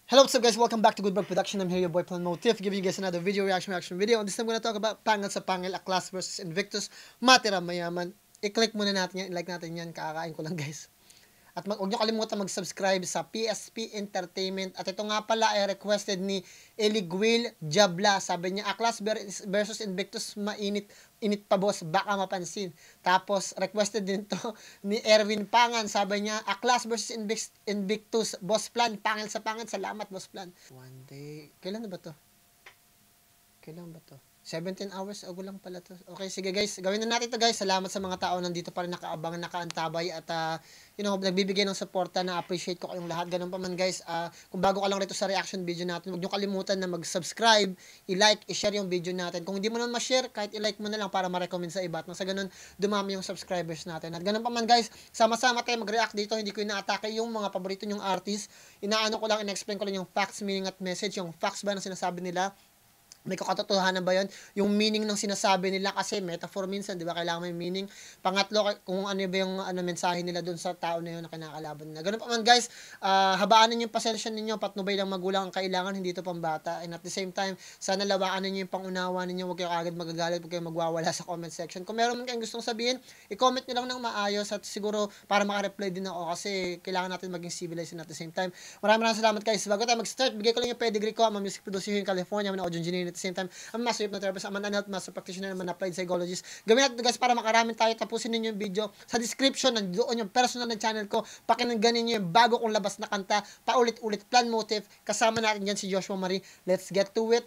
Hello, what's up guys? Welcome back to Goodbug Production. I'm here, your boy Plan Motif, giving you guys another reaction video. And this time I'm gonna talk about Pangil sa Pangil, Aklas versus Invictus, Matira Mayaman. I-click muna natin yan, i-like natin yan, kakakain ko lang guys. At huwag nyo kalimutan mag-subscribe sa PSP Entertainment. At ito nga pala ay requested ni Eliguil Jabla. Sabi niya, Aklas versus Invictus, init pa boss, baka mapansin. Tapos, requested din to ni Erwin Pangan. Sabi niya, Aklas versus Invictus, boss plan, pangil sa pangil. Salamat, boss plan. One day, kailan na ba to? Kailan ba to? 17 hours ago lang pala to. Okay, sige guys, gawin na natin to guys. Salamat sa mga tao nandito pa rin nakaabang, nakaantabay at nagbibigay ng suporta. Na-appreciate ko kayong lahat. Ganun pa man guys, kung bago ka lang rito sa reaction video natin, huwag nyo kalimutan na mag-subscribe, i-like, i-share yung video natin. Kung hindi mo naman ma-share, kahit i-like mo na lang para ma-recommend sa iba. At sa ganun, dumami yung subscribers natin. At ganun pa man guys, sama-sama tayo mag-react dito. Hindi ko ina-atake yung mga paborito nyong artist. Inaano ko lang, in-explain ko lang yung facts, meaning at message. Yung facts ba na sinasabi nila? May kakatotohanan ba yun? Yung meaning ng sinasabi nila kasi metaphor minsan, di ba? Kailangan may meaning. Pangatlo, kung ano ba yung mensahe nila doon sa tao na yun na kinakalaban nila. Ganun pa man guys, habaanin yung pasensya ninyo, patnubay lang magulang ang kailangan, hindi ito pambata. And at the same time, sana lawaan ninyo yung pangunawa ninyo, huwag kayo agad magagalit, huwag kayo magwawala sa comment section. Kung meron man kayong gustong sabihin, i-comment nyo lang ng maayos at siguro para maka-reply din ako kasi kailangan natin maging civilized at the same time. Maraming salamat guys. Bago tayo mag-start, bigay ko lang yung pedigree ko. I'm a music producer here in California. I'm an audio engineer at the same time, I'm a master hypnotherapist, I'm an adult master practitioner, I'm an applied psychologist. Gawin natin guys para makaraming tayo. Tapusin ninyo yung video. Sa description, nandoon yung personal na channel ko. Pakinggan ninyo yung bago kong labas na kanta. Paulit-ulit, Plan Motif. Kasama natin dyan si Joshua Marie. Let's get to it.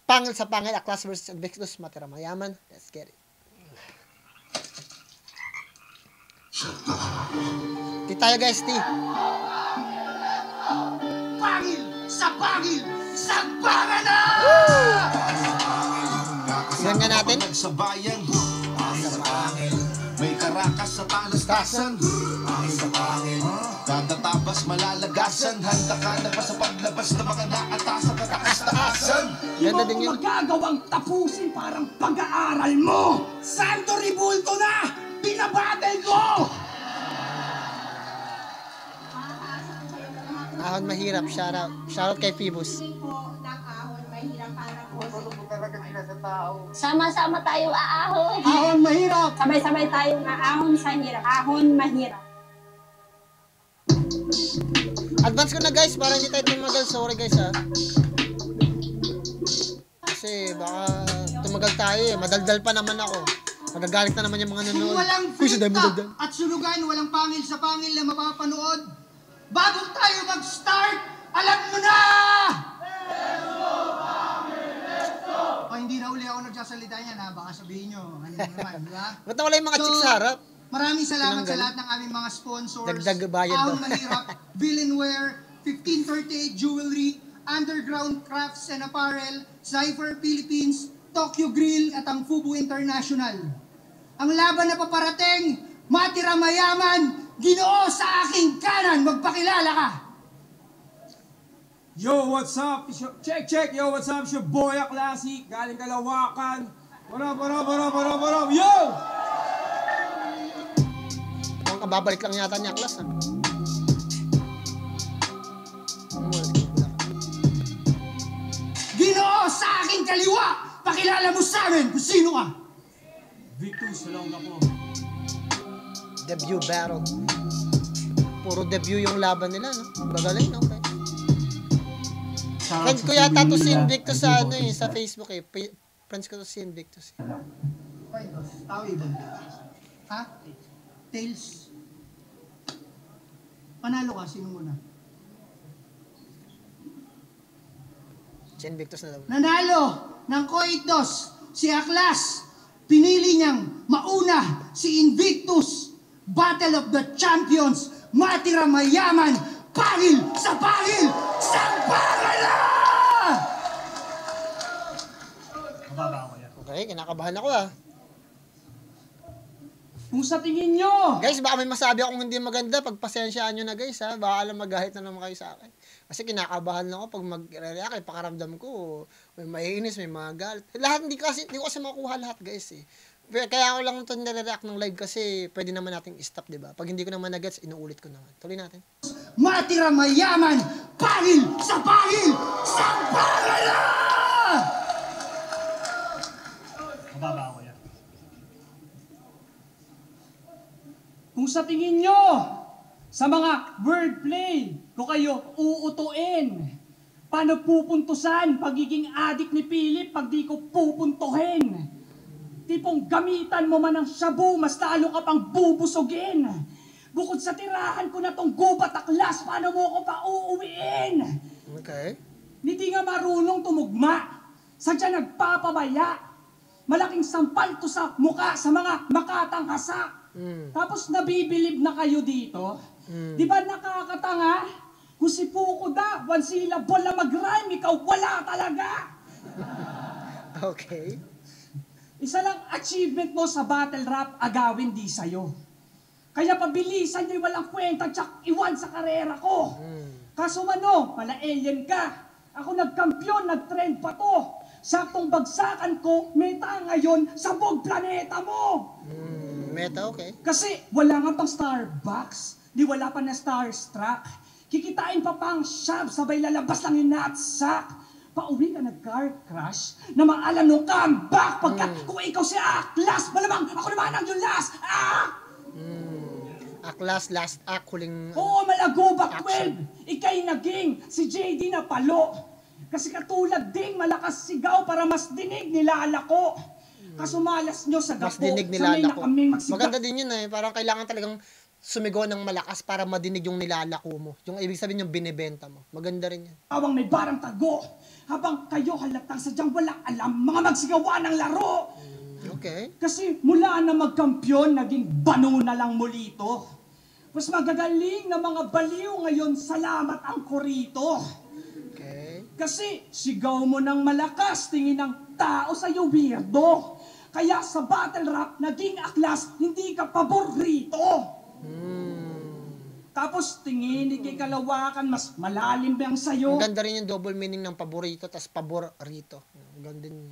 Pangil sa Pangil, Aklas versus Invictus, Matira Mayaman. Let's get it. Di tayo guys, di. Pangil sa pangil, sagbangan na! Yan nga natin. Sa bayan, pangil sa pangil. May karakas sa talastasan, pangil sa pangil. Kada tabas malalagasan, handa ka na pa sa paglabas na mga naatasan kataas-taasan. Ganda din yun. Magagawang tapusin parang pag-aaral mo. Santo Ribulto na, binabattle ko! Ahon mahirap, shoutout. Shoutout kay Phoebus. Sama-sama tayong aahon. Ahon mahirap. Sabay-sabay tayong aahon sa hirap. Ahon mahirap. Advance ko na guys, para hindi tayo tumagal. Sorry guys ha. Kasi baka tumagal tayo eh. Madaldal pa naman ako. Magagalit na naman yung mga nanonood. Walang Uy, sa dami filter daldal. at sunugan, walang pangil sa pangil na mapapanood. Bago tayo mag-start, alam mo na! O, hindi na uli ako nagsasalita niyan ha, baka sabihin nyo, ano naman, di ba? Ba't nawala yung mga chicks sa harap? Maraming salamat Tinanggal. sa lahat ng aming mga sponsors. Dagdag bayad Ahon daw. Mahirap, Villanware, 1538 Jewelry, Underground Crafts and Apparel, Cypher Philippines, Tokyo Grill at ang Fubu International. Ang laban na paparating, Matira Mayaman, Ginoo sa aking kanan, magpakilala ka! Yo, what's up? Check. Yo, what's up? It's your boy, Classic. Galing Kalawakan. What up? Yo! Mukhang kababalik lang yata niya, Aklas ha. Ginoo sa aking kaliwa, pakilala mo sa amin kung sino ka! Victus, salong ako. Debut battle. Puro debut yung laban nila, no? Magaling, no? Okay. Friends ko yata to si Invictus sa sa Facebook eh. Friends ko to si Invictus. Tao ibon. Ha? Tails. Panalo ka, sino muna? Si Invictus na daw. Nanalo ng Coitos, si Aklas. Pinili niyang mauna si Invictus. Battle of the Champions, Matira Mayaman, pangil sa pangil, sagbangan na! Mababa ako yan. Okay, kinakabahan ako ah. Kung sa tingin nyo! Guys, baka may masabi akong hindi maganda. Pagpasensyaan nyo na guys ha. Baka alam magahit na naman kayo sa akin. Kasi kinakabahan lang ako pag mag-react eh. Pakaramdam ko, may maiinis, may mga galit. Lahat, hindi ko kasi makuha lahat guys eh. Kaya ako lang ito nire-react ng live kasi pwede naman nating i-stop, di ba? Pag hindi ko naman na-gets, inuulit ko naman. Tuloy natin. Matira Mayaman, pangil! Sa pangil! Sa pangil na! Mababa ako yan. Kung sa tingin nyo, sa mga wordplay, ko kayo uutuin, paano pupuntusan pagiging adik ni Philip pag di ko pupuntuhin? Tipong gamitan mo man ng shabu, mas lalo ka pang bubusugin. Bukod sa tirahan ko na tong gubat aklas, paano mo ko pa uuwiin? Okay. Hindi nga marunong tumugma, sadya nagpapabaya. Malaking sampal to sa muka sa mga makatang hasak. Tapos nabibilib na kayo dito. Di ba nakakatanga? Kung si Puko da, one syllable na mag-rhyme, ikaw wala talaga. Okay. Isa lang achievement mo sa battle rap, agawin di sa'yo. Kaya pabilisan nyo'y walang kwenta, tsak iwan sa karera ko. Kaso mano, pala alien ka. Ako nagkampiyon, nagtrend pa to. Saktong bagsakan ko, meta ngayon sa buong planeta mo. Meta, okay. Kasi wala nga pang Starbucks, di wala pa na Starstruck. Kikitain pa pang shop, sabay lalabas lang yung nutsack. Pauwi ka nag-car crash na maalam nung comeback pagkat kung ikaw si Aklas, malamang ako naman ang yung last act! Aklas, last act, huling... Oo, malago ba, action. 12? Ika'y naging si JD na palo. Kasi katulad ding malakas sigaw para mas dinig nilala ko. Kaso malas nyo sa Mas gapo, dinig sanay nila na ko. kaming magsigaw. Maganda din yun eh. Parang kailangan talagang sumigaw ng malakas para madinig yung nilalako mo. Yung ibig sabihin yung binibenta mo. Maganda rin yan. Awang may barang tago, habang kayo halatang sadyang walang alam, mga magsigawa ng laro. Okay. Kasi mula na magkampiyon, naging bano na lang muli ito. Mas magagaling na mga baliw ngayon, salamat ang korito. Okay. Kasi sigaw mo ng malakas, tingin ng tao sa'yo weirdo. Kaya sa battle rap, naging aklas, hindi ka paborito. Tapos tingin kay kalawakan, mas malalim ba ang sayo? Ang ganda rin yung double meaning ng paborito, tas paborito. Ang ganda din.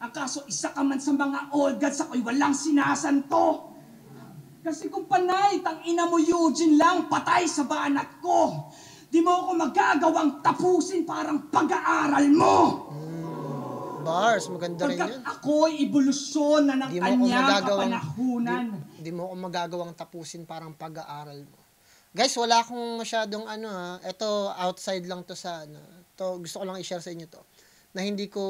Ang kaso, isa ka man sa mga old gods, ako'y walang sinasanto. Kasi kung panay, tangina mo Eugene lang, patay sa banat ko. Di mo ako magagawang tapusin parang pag-aaral mo. Bars, maganda rin Pagkat yun. ako'y evolusyon na ng Di mo ako kanyang magagawang kapanahunan. Di mo ako magagawang tapusin parang pag-aaral mo. Guys, wala akong masyadong ito outside lang to sa to gusto ko lang i-share sa inyo to. Na hindi ko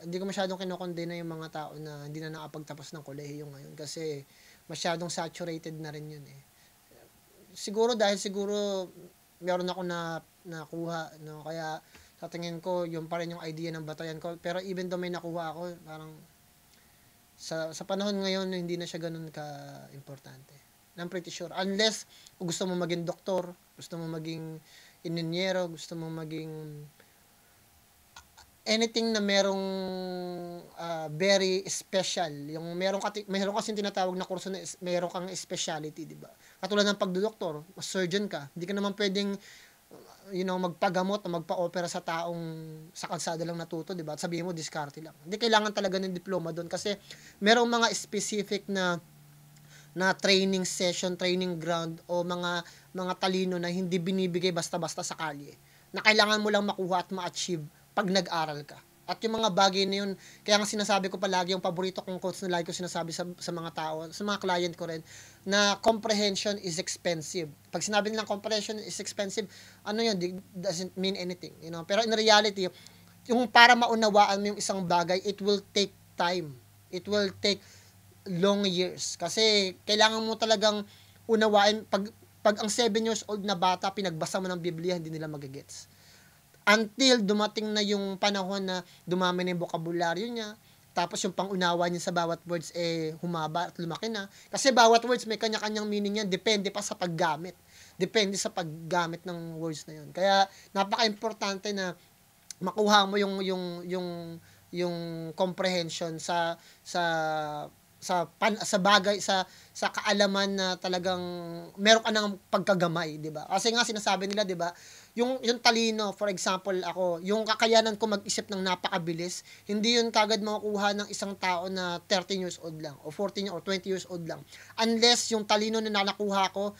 masyadong kinokondena yung mga tao na hindi na nakapagtapos ng kolehiyo ngayon kasi masyadong saturated na rin yun eh. Siguro meron ako na nakuha, no? Kaya sa tingin ko, yun pa rin yung idea ng batayan ko. Pero even though may nakuha ako, parang sa panahon ngayon, hindi na siya ganun ka-importante. I'm pretty sure. Unless, kung gusto mo maging doktor, gusto mo maging ininyero, gusto mo maging anything na merong very special. Yung meron kasi tinatawag na kurso na meron kang specialty, di ba? Katulad ng pagdodoktor, surgeon ka, hindi ka naman pwedeng magpagamot o magpa-opera sa taong sa kalsada lang natuto, di ba? At sabihin mo, diskarte lang. Hindi kailangan talaga ng diploma doon kasi merong mga specific na training session, training ground o mga talino na hindi binibigay basta-basta sa kalye. Na kailangan mo lang makuha at ma-achieve pag nag-aral ka. At yung mga bagay na yun, kaya nga sinasabi ko palagi, yung paborito kong quotes na lagi ko sinasabi sa mga tao, sa mga client ko rin, na comprehension is expensive. Pag sinabi nilang comprehension is expensive, yun, doesn't mean anything. Pero in reality, yung para maunawaan mo yung isang bagay, it will take time. It will take long years. Kasi kailangan mo talagang unawain, pag ang 7 years old na bata, pinagbasa mo ng Biblia, hindi nila magigets. Until dumating na yung panahon na dumami na yung bokabularyo niya, tapos yung pangunawa niya sa bawat words humaba at lumaki na. Kasi bawat words may kanya-kanyang meaning yan, depende pa sa paggamit. Depende sa paggamit ng words na yun. Kaya napaka-importante na makuha mo yung comprehension sa bagay, sa kaalaman na talagang meron ka ng pagkagamay, di ba? Kasi nga sinasabi nila, di ba, yung talino, for example, ako, yung kakayanan ko mag-isip ng napakabilis, hindi yun kagad makukuha ng isang tao na 13 years old lang, o 14 or 20 years old lang. Unless yung talino na nakuha ko,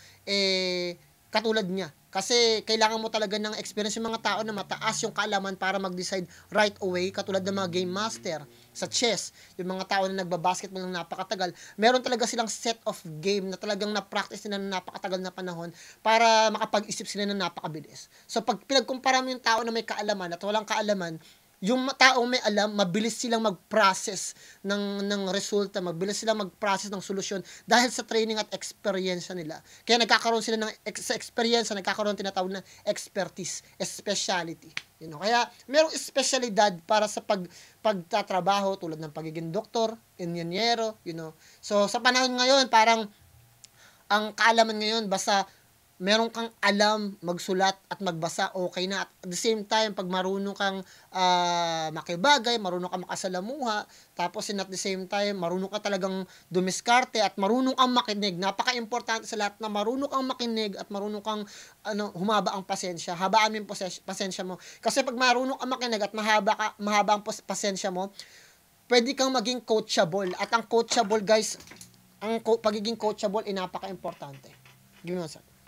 katulad niya. Kasi kailangan mo talaga ng experience yung mga tao na mataas yung kaalaman para mag-decide right away, katulad ng mga game master sa chess, yung mga tao na nagbabasketball ng napakatagal, meron talaga silang set of game na talagang na-practice nila ng napakatagal na panahon para makapag-isip sila ng napakabilis. So pag pinagkumpara mo yung tao na may kaalaman at walang kaalaman, yung taong may alam, mabilis silang mag-process ng resulta, mabilis silang mag-process ng solusyon dahil sa training at experience nila. Kaya nagkakaroon sila sa experience, nagkakaroon tinatawag na expertise, speciality. You know? Kaya merong espesyalidad para sa pagtatrabaho tulad ng pagiging doktor, inyenyero, you know. So sa panahon ngayon, parang ang kaalaman ngayon, basta meron kang alam, magsulat at magbasa, okay na. At the same time, pag marunong kang makibagay, marunong kang makasalamuha, tapos at the same time, marunong ka talagang dumiskarte at marunong kang makinig. Napaka-importante sa lahat na marunong kang makinig at marunong kang humaba ang pasensya. Habaan mo yung pasensya mo. Kasi pag marunong kang makinig at mahaba ang pasensya mo, pwede kang maging coachable. At ang coachable, guys, pagiging coachable ay napaka-importante. Give me one second.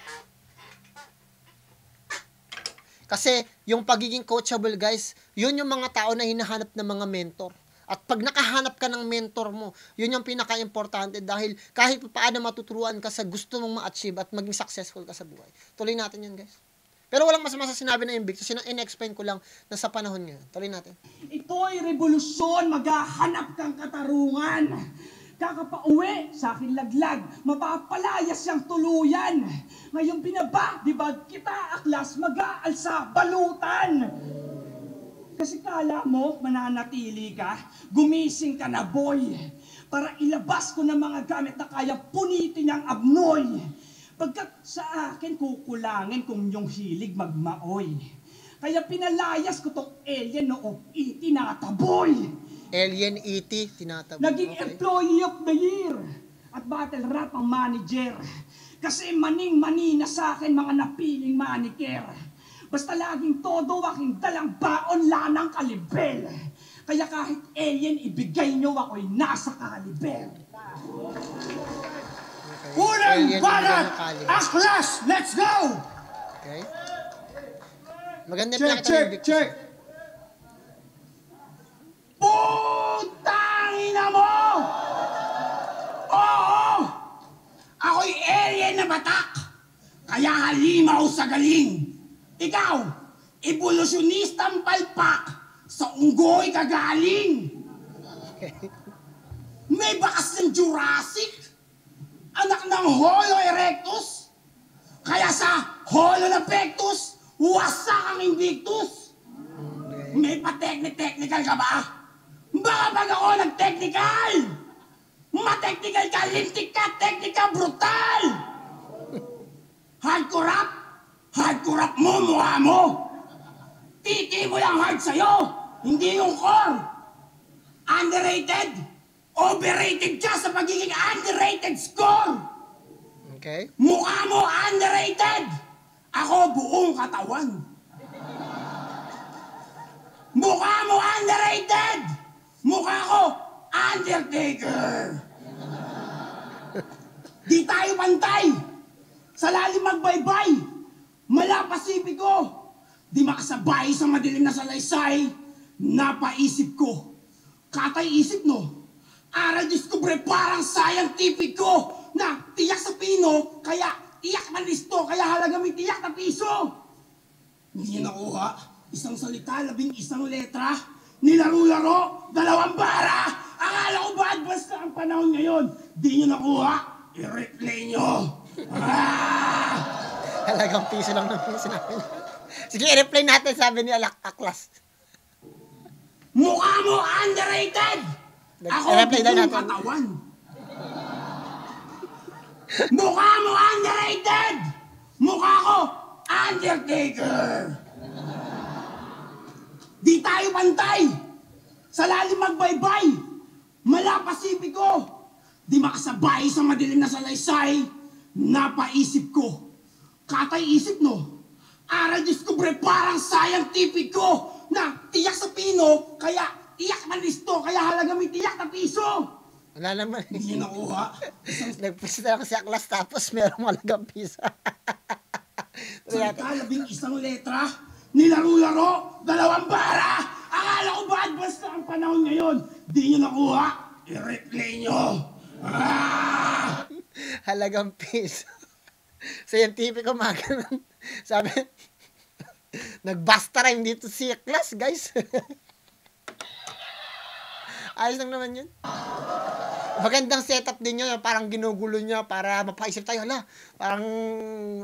Kasi yung pagiging coachable, guys, yun yung mga tao na hinahanap ng mga mentor. At pag nakahanap ka ng mentor mo, yun yung pinaka-importante dahil kahit paano matuturuan ka sa gusto mong ma-achieve at maging successful ka sa buhay. Tuloy natin yan, guys. Pero walang masama sa sinabi na Invictus. In-explain ko lang na sa panahon ngayon. Tuloy natin. Ito'y revolusyon, maghahanap kang katarungan. Kakapauwi sa akin laglag, mapapalayas siyang tuluyan. Ngayon binaba, di ba kita aklas, mag-aalsa, balutan. Kasi kala mo, mananatili ka, gumising ka na boy, para ilabas ko ng mga gamit na kaya punitin ang abnoy. Pagkat sa akin kukulangin kung yung hilig magmaoy. Kaya pinalayas ko tong alien no itinataboy. Alien E.T. tinatawag. Naging Employee of the Year at Battle Rap ang manager. Kasi maning-mani na sa akin mga napiling maniker. Basta laging todo aking dalang baon lanang kalibel. Kaya kahit alien ibigay nyo ako'y nasa kaliber. Unang balat! Aklas! Let's go! Okay. Maganda Check! Putang ina mo! Oo! Ako'y alien na batak! Kaya halimaw sa galing! Ikaw, evolusyonistang palpak sa unggoy kagaling! May bakas ng Jurassic! Anak ng Holo erectus! Kaya sa Holo na pectus, wasak ang Invictus! May pa-technical ka ba? Baka pag ako nag-technical! Ma-technical ka, lintik ka, technical, brutal! Hardcore rap mo, mukha mo! Titi mo lang hard sa'yo, hindi yung core! Underrated! Overrated ka sa pagiging underrated score! Okay. Mukha mo underrated! Ako buong katawan! Mukha mo underrated! Mukha ko, Undertaker! Di tayo pantay! Sa lalim magbaybay! Mala Pasipiko! Di makasabay sa madilim na salaysay! Napaisip ko! Katay isip no! Aral diskubre parang scientifico! Na tiyak sa pino, kaya tiyak na listo, kaya halaga may tiyak na piso! Hindi niya nakuha. Isang salita, 11 letra, nilaro-laro, 2 bara. Akala ko ba advance na ang panahon ngayon? Di nyo nakuha, i-replay nyo. Halagang piso lang ng piso namin. Sige, i-replay natin, sabi ni Aklas. Mukha mo underrated! Ako buong katawan. Mukha mo underrated! Mukha ko Undertaker! Di tayo pantay! Sa lalim magbaybay! Mala Pasipiko! Di makasabay sa madilim na salaysay! Napaisip ko! Katay isip no! Aral diskubre parang scientifico! Na tiyak sa pino, kaya tiyak na listo, kaya halaga may tiyak na piso! Wala naman. Hindi nakuha. Nagpisa na ako si Aklas tapos merong halagang piso. Salita, 11 letra, nilaro-laro, 2 bara. Akala ko ba advance na ang panahon ngayon? Di nyo nakuha, i-replay nyo. Ah! Halagang piso. Scientific umaga. Sabi, nagbasta rhyme dito si Aklas, guys. Ayos lang naman yun. Magandang setup din yun. Parang ginugulo niya para mapaisip tayo. Hala, parang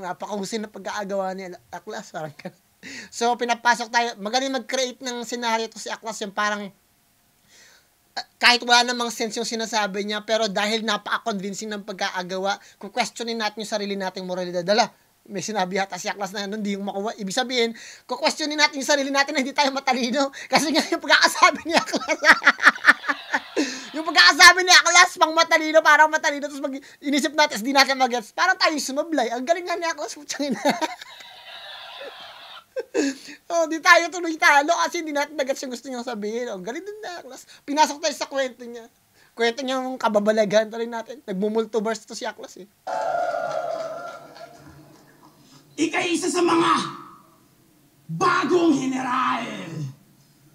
napakahusay na pag-aagawa ni Aklas. Parang so, pinapasok tayo. Magaling mag-create ng scenario to si Aklas. Yung parang kahit wala namang sense yung sinasabi niya, pero dahil napaka-convincing ng pag-aagawa, kung questionin natin yung sarili nating moralidad, dala, may sinabi yata si Aklas na hindi yung makuha. Ibig sabihin, kung questionin natin yung sarili natin na hindi tayo matalino, kasi nga yung pagkakasabi ni Aklas, yung pagkakasabi ni Aklas, pang matalino, parang matalino, tapos inisip natin, hindi natin mag-gets, parang tayo sumablay. Ang galing nga ni Aklas, putsangin na. Oh, di tayo tuloy talo kasi hindi natin nagets yung gusto niyang sabihin. Oh, galing din na Aklas. Pinasok tayo sa kwento niya. Kwento niya yung kababalagan tuloy natin. Nagmumultiverse to si Aklas eh. Ika-isa sa mga bagong general.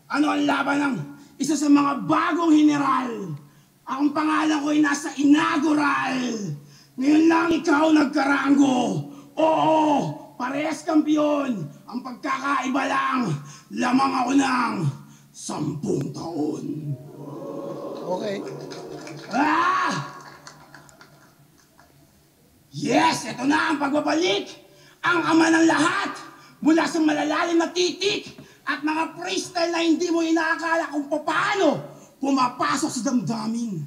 Ano ang laban ng isa sa mga bagong general? Ang pangalan ko ay nasa inaugural. Ngayon lang ikaw nagkaranggo. Oo, parehas kampiyon. Ang pagkakaiba lang, lamang ako ng 10 taon. Okay. Ah! Yes, ito na ang pagbabalik. Ang ama ng lahat, mula sa malalalim na titik at mga freestyle na hindi mo inaakala kung paano pumapasok sa damdamin.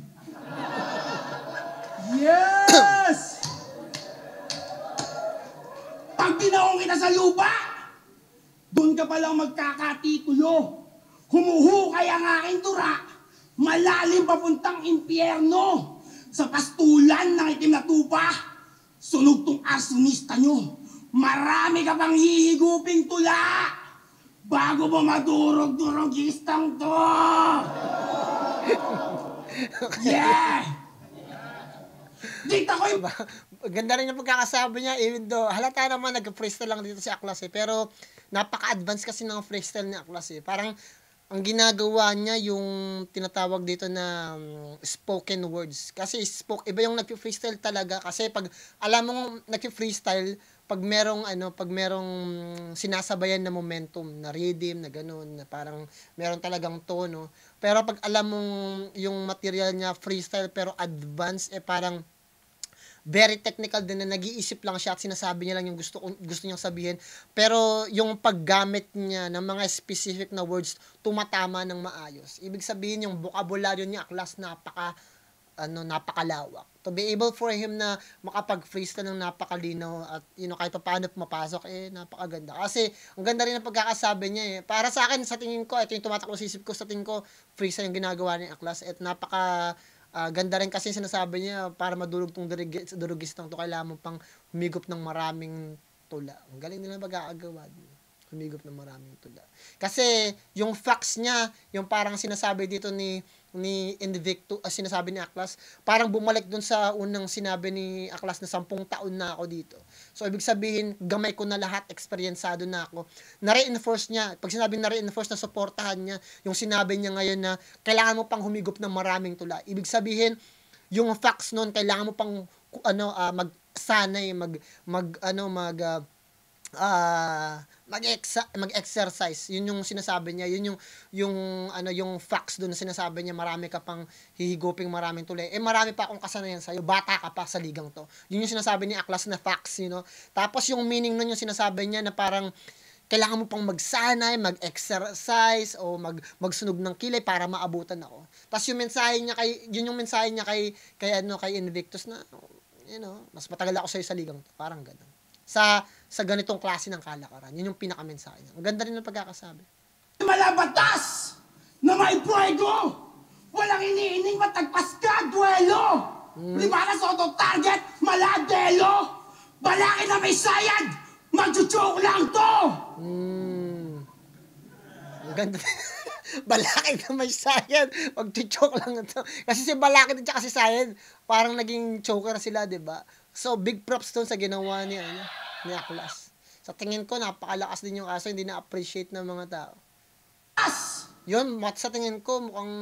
Yes! Pag binaong kita sa lupa, doon ka palang magkakatitulo. Humuhukay ang aking tura, malalim papuntang impyerno. Sa pastulan ng itim na tupa, sunog tong arsonista nyo. Marami ka pang hihiguping tula bago mo madurog-durogistang to. Yeah! Dito ko yung... Ganda rin yung pagkakasabi niya, even though halata naman nag-freestyle lang dito si Aklas eh, pero napaka-advance kasi ng freestyle ni Aklas eh. Parang ang ginagawa niya yung tinatawag dito na spoken words. Kasi iba yung nag-freestyle talaga kasi pag alam mo nag-freestyle, pag merong sinasabayan na momentum, na rhythm, na gano'n, na parang meron talagang tono. Pero pag alam mong yung material niya freestyle pero advanced, parang very technical din na nag-iisip lang siya at sinasabi niya lang yung gusto niyang sabihin. Pero yung paggamit niya ng mga specific na words, tumatama ng maayos. Ibig sabihin yung vocabulary niya, Aklas, napakalawak. To be able for him na makapag-freestyle ng napakalinaw at kahit paano pumapasok, napakaganda. Kasi ang ganda rin ng pagkakasabi niya eh. Para sa akin, sa tingin ko, ito yung tumatakbo sa isip ko, sa tingin ko, freestyle yung ginagawa ni Aklas at ganda rin kasi sinasabi niya, para madulog tong durugistang to, kailangan mo pang humigop ng maraming tula. Ang galing nila mag-aagawa. Humigop ng maraming tula. Kasi yung facts niya, yung parang sinasabi dito ni Invictus, sinasabi ni Aklas, parang bumalik dun sa unang sinabi ni Aklas na 10 taon na ako dito. So, ibig sabihin, gamay ko na lahat, eksperyensado na ako. Na-reinforce niya, pag sinabi na-reinforce, na supportahan niya, yung sinabi niya ngayon na kailangan mo pang humigop ng maraming tula. Ibig sabihin, yung facts nun, kailangan mo pang magsanay, mag-exercise. Yun yung sinasabi niya, yun yung facts doon na sinasabi niya, marami ka pang hihiguping maraming tulay. Marami pa akong kasanayan sa'yo, bata ka pa sa ligang to. Yun yung sinasabi ni Aklas na facts, Tapos yung meaning nun yung sinasabi niya na parang kailangan mo pang magsanay, mag-exercise o magsunog ng kilay para maabutan ako. Tapos yung mensahe niya kay Invictus na mas matagal ako sa'yo sa ligang to. Parang ganun. Sa ganitong klase ng kalakaran. Yun yung pinaka-mensahe niya. Ang ganda rin ng pagkakasabi. Malabatas na may pwego! Walang iniining matagpas ka, duelo! Di ba na sa auto-target, maladelo! Balakid na may sayad, magchuchok lang to! Ang ganda. Balakid na may sayad, magchuchok lang to. Kasi si Balakid at si Sayad, parang naging choker sila, di ba? So, big props doon sa ginawa ni Aklas. Sa tingin ko, napakalakas din yung kaso, hindi na-appreciate ng mga tao. As! Yun, sa tingin ko, mukhang,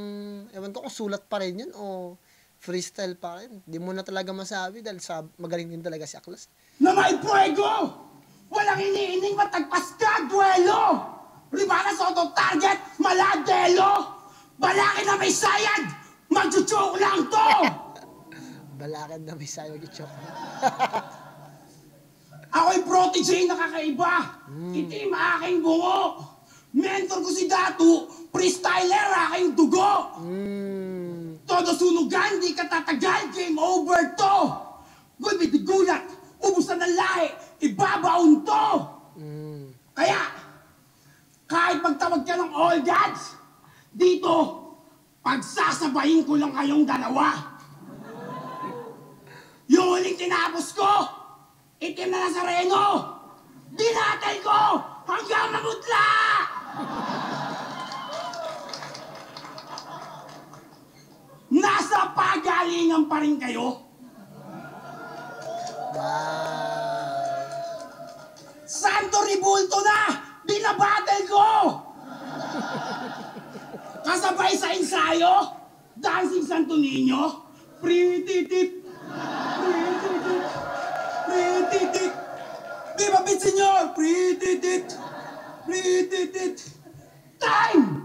ewan ko kung sulat pa rin yun o freestyle pa rin. Hindi mo na talaga masabi dahil magaling din talaga si Aklas. Na may pruego! Walang iniining matagpas ka, duelo! Ribana Soto target, maladelo! Balakid na may sayad, magchuchok lang to! Balakid na may sayo, gichok. Ako'y protege na kakaiba. Itim aking bungo. Mentor ko si Datu, freestyler aking dugo. Todo sunugan, di katatagal, game over to. Gulbid di gulat, ubusan ng lahi, ibabaon to. Kaya, kahit magtawag ka ng all gods, dito, pagsasabayin ko lang kayong dalawa. Yung huling tinapos ko, itim na Nazareno! Dinatay ko hanggang mamutla! Nasa pagalingan pa rin kayo? Santo Ribulto na! Binabattle ko! Kasabay sa ensayo, Dancing Santo Niño, pretty tit, pretty tit. Di ba, Pit Senyor? Pretty tit. Pretty tit. Time!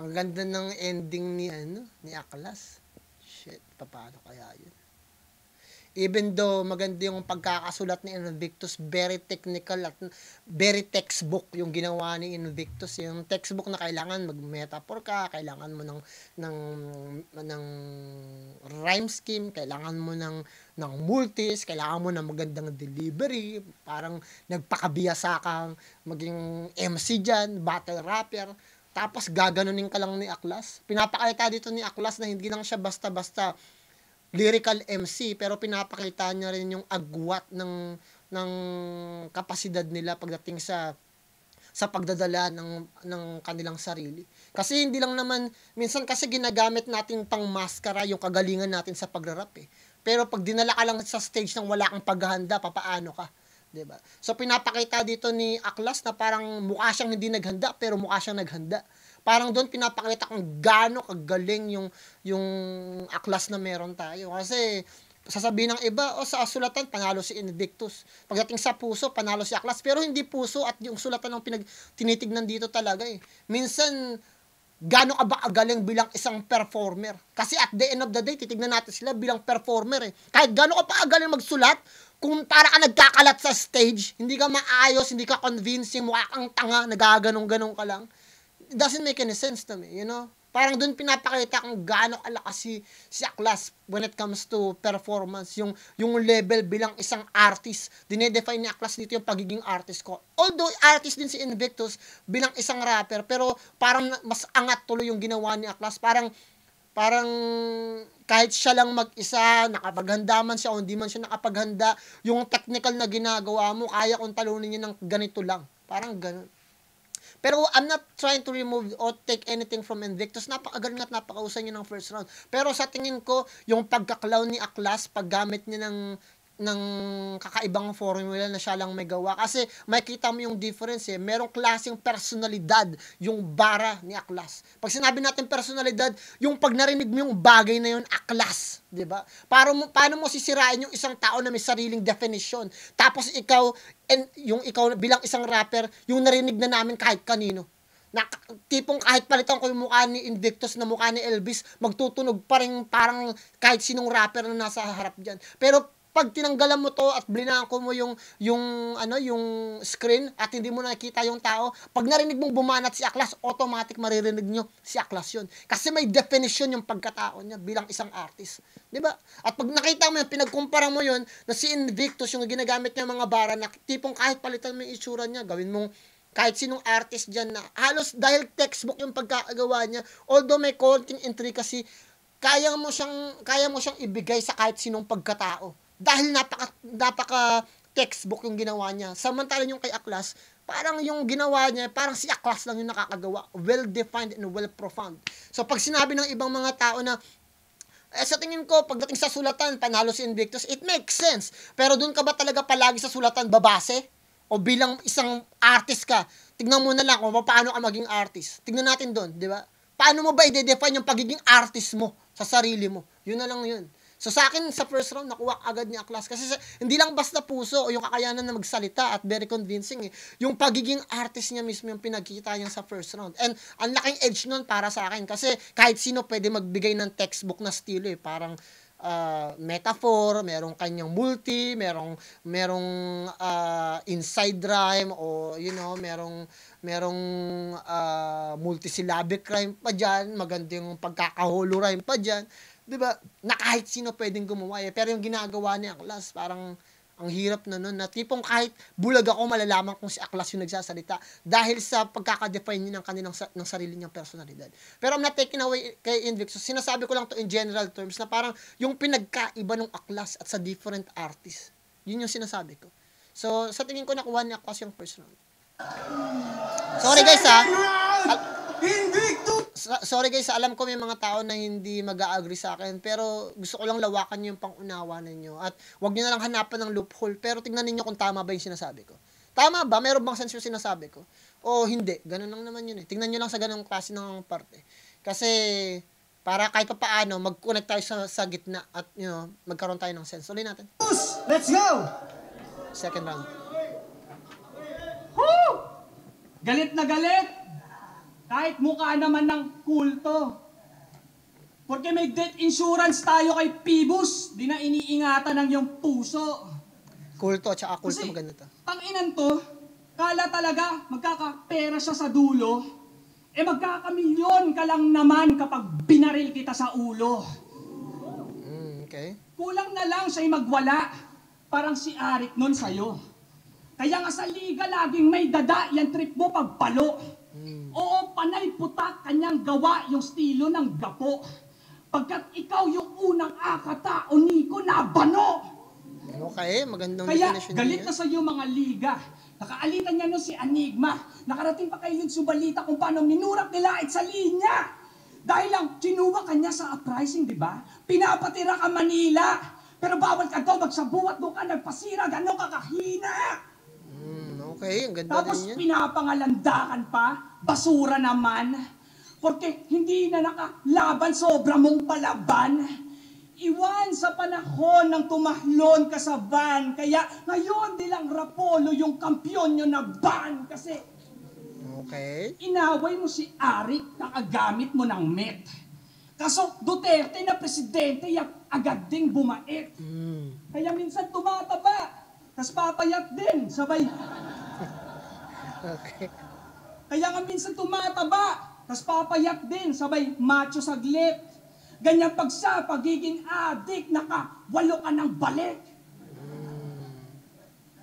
Ang ganda ng ending ni Aklas. Shit, paano kaya yun? Even though maganda yung pagkakasulat ni Invictus, very technical at very textbook yung ginawa ni Invictus. Yung textbook na kailangan mag-metaphor ka, kailangan mo ng rhyme scheme, kailangan mo ng multis, kailangan mo ng magandang delivery, parang nagpakabiyasa kang maging MC dyan, battle rapper. Tapos gaganunin ka lang ni Aklas. Pinapakita dito ni Aklas na hindi lang siya basta-basta lyrical MC, pero pinapakita niya rin yung agwat ng kapasidad nila pagdating sa pagdadala ng kanilang sarili. Kasi hindi lang naman, minsan kasi ginagamit natin pang maskara yung kagalingan natin sa pagrarap eh. Pero pag dinala ka lang sa stage nang wala kang paghahanda, papaano ka? Diba? So pinapakita dito ni Aklas na parang mukha siyang hindi naghanda, pero mukha siyang naghanda. Parang doon pinapakita kung gaano kagaling yung Aklas na meron tayo. Kasi sasabihin ng iba, sa sulatan, panalo si Invictus. Pagdating sa puso, panalo si Aklas. Pero hindi puso at yung sulatan ang tinitignan dito talaga eh. Minsan, gaano ka ba kagaling bilang isang performer? Kasi at the end of the day, titignan natin sila bilang performer eh. Kahit gaano ka pa kagaling magsulat, kung para ka nagkakalat sa stage, hindi ka maayos, hindi ka convincing, mukha kang tanga, nagaganong-ganong ka lang. It doesn't make any sense to me, you know? Parang doon pinapakita kung gaano kalakas si Aklas when it comes to performance, yung level bilang isang artist. Dinedefine ni Aklas dito yung pagiging artist ko. Although artist din si Invictus bilang isang rapper, pero parang mas angat tuloy yung ginawa ni Aklas. Parang kahit siya lang mag-isa, nakapaghanda man siya o hindi man siya nakapaghanda, yung technical na ginagawa mo, kaya kong talunin niya ng ganito lang. Parang ganun. Pero I'm not trying to remove or take anything from Invictus. Napakagaling at napakausay niya ng first round. Pero sa tingin ko, yung pagkaklaw ni Aklas, paggamit niya ng kakaibang formula na siya lang may gawa. Kasi makikita mo yung difference eh. Merong klaseng personalidad yung bara ni Aklas. Pag sinabi natin personalidad, yung pag narinig mo yung bagay na yun, Aklas. Diba? Paano mo sisirain yung isang tao na may sariling definition? Tapos ikaw bilang isang rapper, yung narinig na namin kahit kanino. Na tipong kahit palitan ko yung mukha ni Invictus na mukha ni Elvis, magtutunog pa rin parang kahit sinong rapper na nasa harap dyan. Pero pag tinanggalan mo to at blinangko mo yung screen at hindi mo nakikita yung tao, pag narinig mong bumanat si Aklas, automatic maririnig nyo si Aklas yun. Kasi may definition yung pagkatao niya bilang isang artist. Diba? At pag nakita mo yun, pinagkumpara mo yun na si Invictus, yung ginagamit niya mga bara na tipong kahit palitan mo yung itsura niya, gawin mong kahit sinong artist dyan na halos dahil textbook yung pagkakagawa niya, although may konting intricacy, kaya mo siyang ibigay sa kahit sinong pagkatao. Dahil napaka textbook yung ginawa niya. Samantalang yung kay Aklas, parang yung ginawa niya, parang si Aklas lang yung nakakagawa. Well-defined and well-profound. So, pag sinabi ng ibang mga tao na Sa tingin ko, pagdating sa sulatan, panalo si Invictus, it makes sense. Pero doon ka ba talaga palagi sa sulatan babase? O bilang isang artist ka, tignan mo na lang kung paano ka maging artist. Tignan natin doon, di ba? Paano mo ba i-define yung pagiging artist mo sa sarili mo? Yun na lang yun. So sa akin, sa first round, nakuha agad ni Aklas. Kasi hindi lang basta puso o yung kakayanan na magsalita at very convincing. Yung pagiging artist niya mismo yung pinagkita niya sa first round. And ang laking edge nun para sa akin. Kasi kahit sino pwede magbigay ng textbook na estilo eh. Parang metaphor, merong kanyang multi, merong inside rhyme o merong multisyllabic rhyme pa diyan, maganda yung pagkakaholo rhyme pa diyan. 'Di ba? Na kahit sino pwedeng gumawa eh. Pero yung ginagawa ni Aklas, parang ang hirap na nun. Na tipong kahit bulag ako, malalaman kung si Aklas yung nagsasalita dahil sa pagkaka-define niya ng sarili niyang personalidad. Pero I'm not taking away kay Invictus. Sinasabi ko lang to in general terms na parang yung pinagkaiba ng Aklas at sa different artists. Yun yung sinasabi ko. So, sa tingin ko nakuha ni Aklas yung first round. Sorry guys ha. Sorry guys, alam ko may mga tao na hindi mag-a-agree sa akin, pero gusto ko lang lawakan yung pang-unawa ninyo. At wag niyo na lang hanapan ng loophole, pero tignan niyo kung tama ba yung sinasabi ko. Tama ba? Meron bang sense yung sinasabi ko? O hindi? Ganun lang naman yun eh. Tignan niyo lang sa ganung klase ng parte. Kasi para kahit pa paano, mag-connect tayo sa gitna at magkaroon tayo ng sense. Ulit natin. Let's go! Second round. Woo! Galit na galit! Kahit mukha naman ng kulto. Porque may death insurance tayo kay Pibus, di na iniingatan ng iyong puso. Kulto, tsaka kulto Kasi, maganda to. Tanginan to, kala talaga magkakapera siya sa dulo, magkakamilyon ka lang naman kapag binaril kita sa ulo. Okay. Kulang na lang siya'y magwala, parang si Arik nun sa'yo. Kaya nga sa liga laging may dada, yan trip mo pagpalo. Oo, panay putak kanyang gawa yung estilo ng gapo. Pagkat ikaw yung unang akata o Nico na bano. Okay, magandang Kaya definition galit niya. na sa iyo mga liga. Nakaalitan niya nun si Enigma. Nakarating pa kayo sa balita kung paano minurap nila sa linya. Dahil lang, sinuwa kanya sa uprising, di ba? Pinapatira ka Manila. Pero bawal ka daw magsabuat doon ka nagpasira. Ganon ka kahina. Okay, ang ganda Tapos din yan. pinapangalandakan pa, basura naman. Porque hindi na nakalaban, sobra mong palaban. Iwan sa panahon ng tumahlon ka sa van. Kaya ngayon nilang Rapolo yung kampyon nyo na ban. Kasi Okay. inaway mo si Arik, nakagamit mo ng met. Kaso Duterte na presidente, agad ding bumait. Kaya minsan tumataba. Tas papayat din, sabay. Okay. Kaya nga minsan tumataba, tas papayat din, sabay macho saglit. Ganyan pag sa pagiging adik, nakawalo ka ng balik.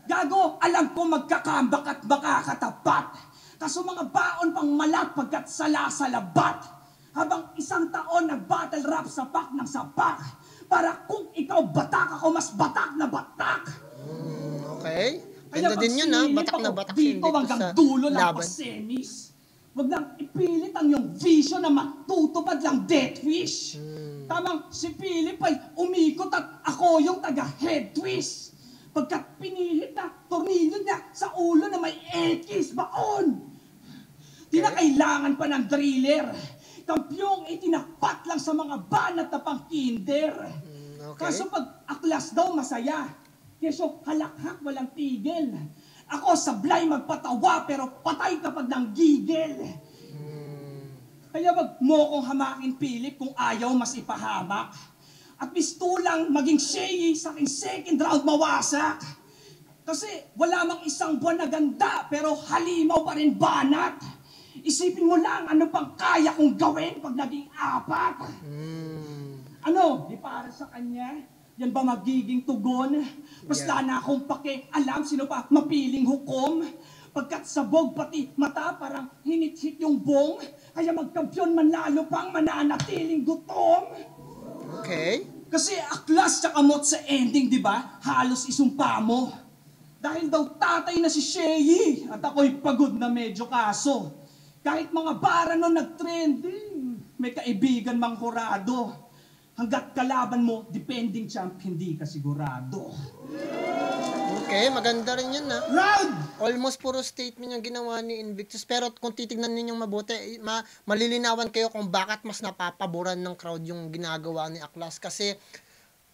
Gago, alam ko magkakambak at makakatapat. Kaso mga baon pang malat pagkat sala sa labat. Habang isang taon nag-battle rap sapak ng sapak. Para kung ikaw batak, ako mas batak na batak. Okay. Kaya Ganda din yun ha. Batak na batak si dito Invictus hanggang sa dulo ng laban. pasemis. Huwag lang ipilit ang iyong vision na matutupad lang death wish. Tamang si Philip ay umikot at ako yung taga-head twist. Pagkat pinilit na tornilyo niya sa ulo na may X baon. Di na kailangan pa ng driller. Kampyong itinapat lang sa mga banat na pang kinder. Okay. Kaso pag aklas daw masaya. Keso halakhak walang tigil. Ako sablay magpatawa pero patay kapag nanggigil. Kaya wag mo kong hamakin Philip kung ayaw mas ipahamak. At mistulang maging shady sa aking second round mawasak. Kasi wala mang isang buwan na ganda pero halimaw pa rin banat. Isipin mo lang ano pang kaya kong gawin pag naging apat. Ano, di para sa kanya? Yan ba magiging tugon? Basta na akong alam sino pa mapiling hukom. Pagkat sabog pati mata parang hinit-hit yung bong. Kaya magkampyon man lalo pang mananatiling gutom. Okay. Kasi aklas sa kamot sa ending, di ba? Halos isumpa mo. Dahil daw tatay na si Sheyi at ako'y pagod na medyo kaso. Kahit mga bara nun nag-trending, may kaibigan mang kurado. Hanggat kalaban mo, defending champ, hindi ka sigurado. Okay, maganda rin yun, ha. Round! Almost puro statement yung ginawa ni Invictus. Pero kung titignan ninyong mabuti, malilinawan kayo kung bakit mas napapaboran ng crowd yung ginagawa ni Aklas. Kasi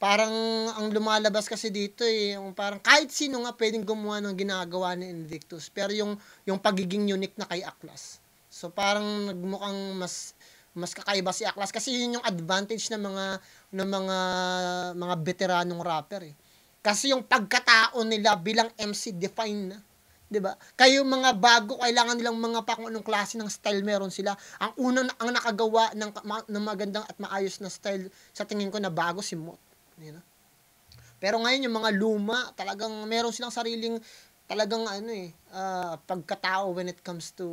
parang ang lumalabas kasi dito yung parang kahit sino nga pwedeng gumawa ng ginagawa ni Invictus. Pero yung pagiging unique na kay Aklas. So parang nagmukhang mas kakaiba si Aklas kasi yun yung advantage ng mga veteranong rapper. Kasi yung pagkatao nila bilang MC define na, 'di ba? Kayo mga bago, kailangan nilang mga kung anong klase ng style meron sila. Ang nakagawa ng magandang at maayos na style sa tingin ko na bago si Mot, you know? Pero ngayon yung mga luma, talagang meron silang sariling talagang pagkatao when it comes to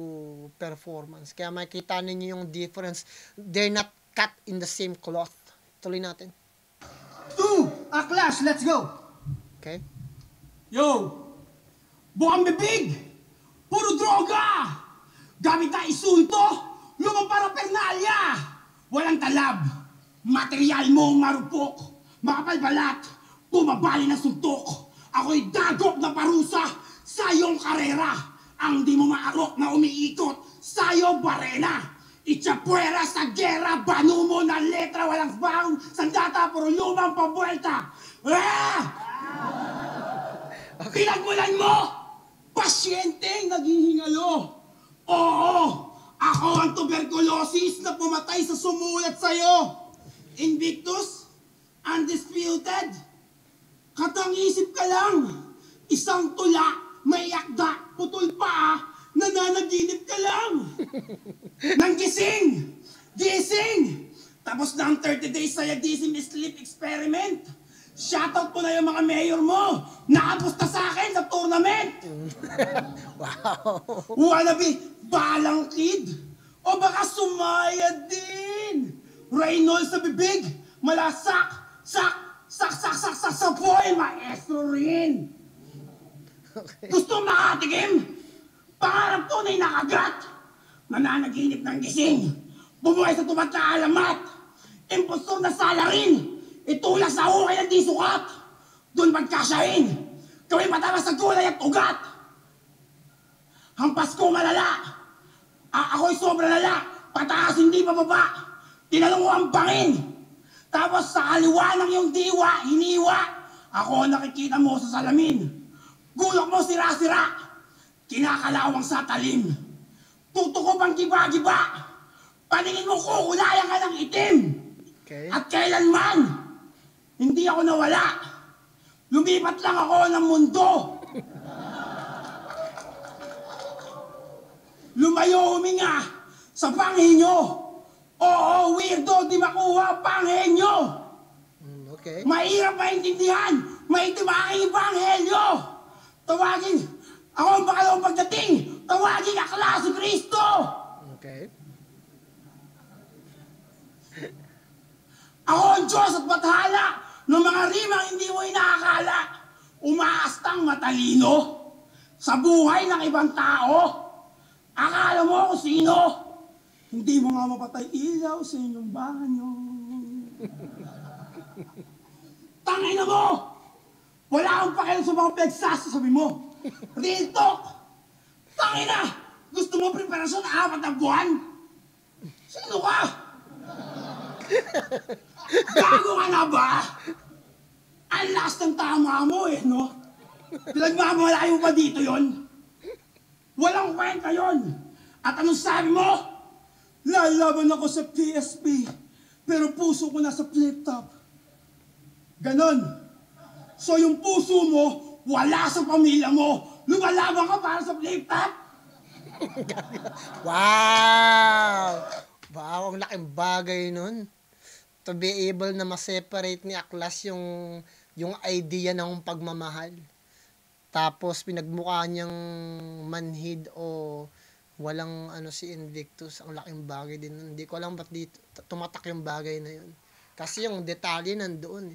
performance. Kaya makikita ninyo yung difference. They're not cut in the same cloth. Tuloy natin. 2, Aklas, let's go! Okay? Yo! Bukang bibig! Puro droga! Gamit na isulto! Lumang parapernalya! Walang talab! Material mo marupok! Makapal balat! Tumabali na suntok! Ako'y dagok na parusa sa iyong karera! Ang di mo maarok na umiikot sa iyong barena! Itsapuera sa gera! Banu mo na letra! Walang bound! Sandata! Puro lumang pabuelta! Ah! Pinagmulan mo! Pasyenteng naghihingalo! Oo! Ako ang tuberculosis na pumatay sa sumulat sa'yo! Invictus? Undisputed? Katang-isip ka lang! Isang tula, may yakda, putol pa, nananaginip ka lang! Nang gising! Gising! Tapos na ang 30 days sayadism sleep experiment! Shoutout po na yung mga mayor mo! Nakapusta sa akin sa tournament! Wow! Wannabe, balang kid! O baka sumaya din! Reynolds sa bibig, malasak, sak sa boy, maestro rin! Gusto makatikim? Pangarap tunay na kagat! Nananaginip ng gising! Bumuhay sa tumat na alamat! Impostor na salarin! Itulak sa hukay ng di sukat! Doon magkasyahin! Gawin matalas sa gulay at ugat! Hampas ko malala! Ako'y sobra lala! Pataas hindi pababa! Tinalong ko ang bangin! Tapos sa kaliwa ng iyong diwa, hiniwa! Ako ang nakikita mo sa salamin! Gulok mo sira-sira! Kinakalawang sa talim! Tutok ko pang giba-giba! Paningin mo kukulayan ka ng itim! Okay. At kailanman, hindi ako nawala. Lumipat lang ako ng mundo. Lumayo huminga sa panghinyo. Oo, weirdo, di makuha ang panghenyo. Okay. Mahirap maintindihan, maitim aking ebanghelyo. Tawagin, ako ang pangalawang pagdating. Tawagin Aklas si Kristo. Okay. Ako ang Diyos at bathala ng mga rimang hindi mo inaakala. Umaastang matalino sa buhay ng ibang tao. Akala mo kung sino? Hindi mo nga mapatay ilaw sa inyong banyo. Tangina mo! Wala akong pakialam sa mga pinagsasabi mo. Real talk! Tangina! Gusto mo preparasyon 4 na buwan? Sino ka? Gago ka na ba? Ang last ng tama mo no? Pinagmamalayo pa dito yon? Walang kwenta yon. At anong sabi mo? Lalaban ako sa PSP, pero puso ko nasa flip top. Ganon. So yung puso mo, wala sa pamilya mo. Lumalaban ka para sa flip top? Wow! Wow, ang laking bagay nun. To be able na ma-separate ni Aklas yung idea ng pagmamahal. Tapos pinagmukha niyang manhid o walang si Invictus. Ang laking bagay din nun. Hindi ko alam ba't dito tumatak yung bagay na yun. Kasi yung detalye nandoon.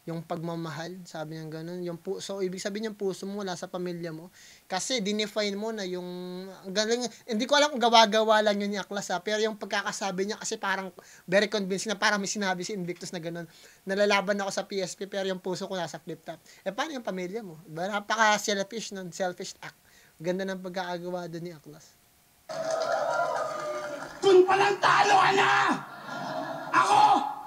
yung pagmamahal, sabi niya ganun, yung puso, ibig sabihin yung puso mo wala sa pamilya mo. Kasi dinefine mo na yung, ang galing, hindi ko alam kung gawa-gawa lang yun ni Aklas pero yung pagkakasabi niya kasi parang very convincing na parang may sinabi si Invictus na ganun, nalalaban ako sa PSP pero yung puso ko nasa flip top. Paano yung pamilya mo? Diba? Napaka-selfish nun, selfish act. Ganda ng pagkakagawa doon ni Aklas. Kung palang talo ka na! Ako!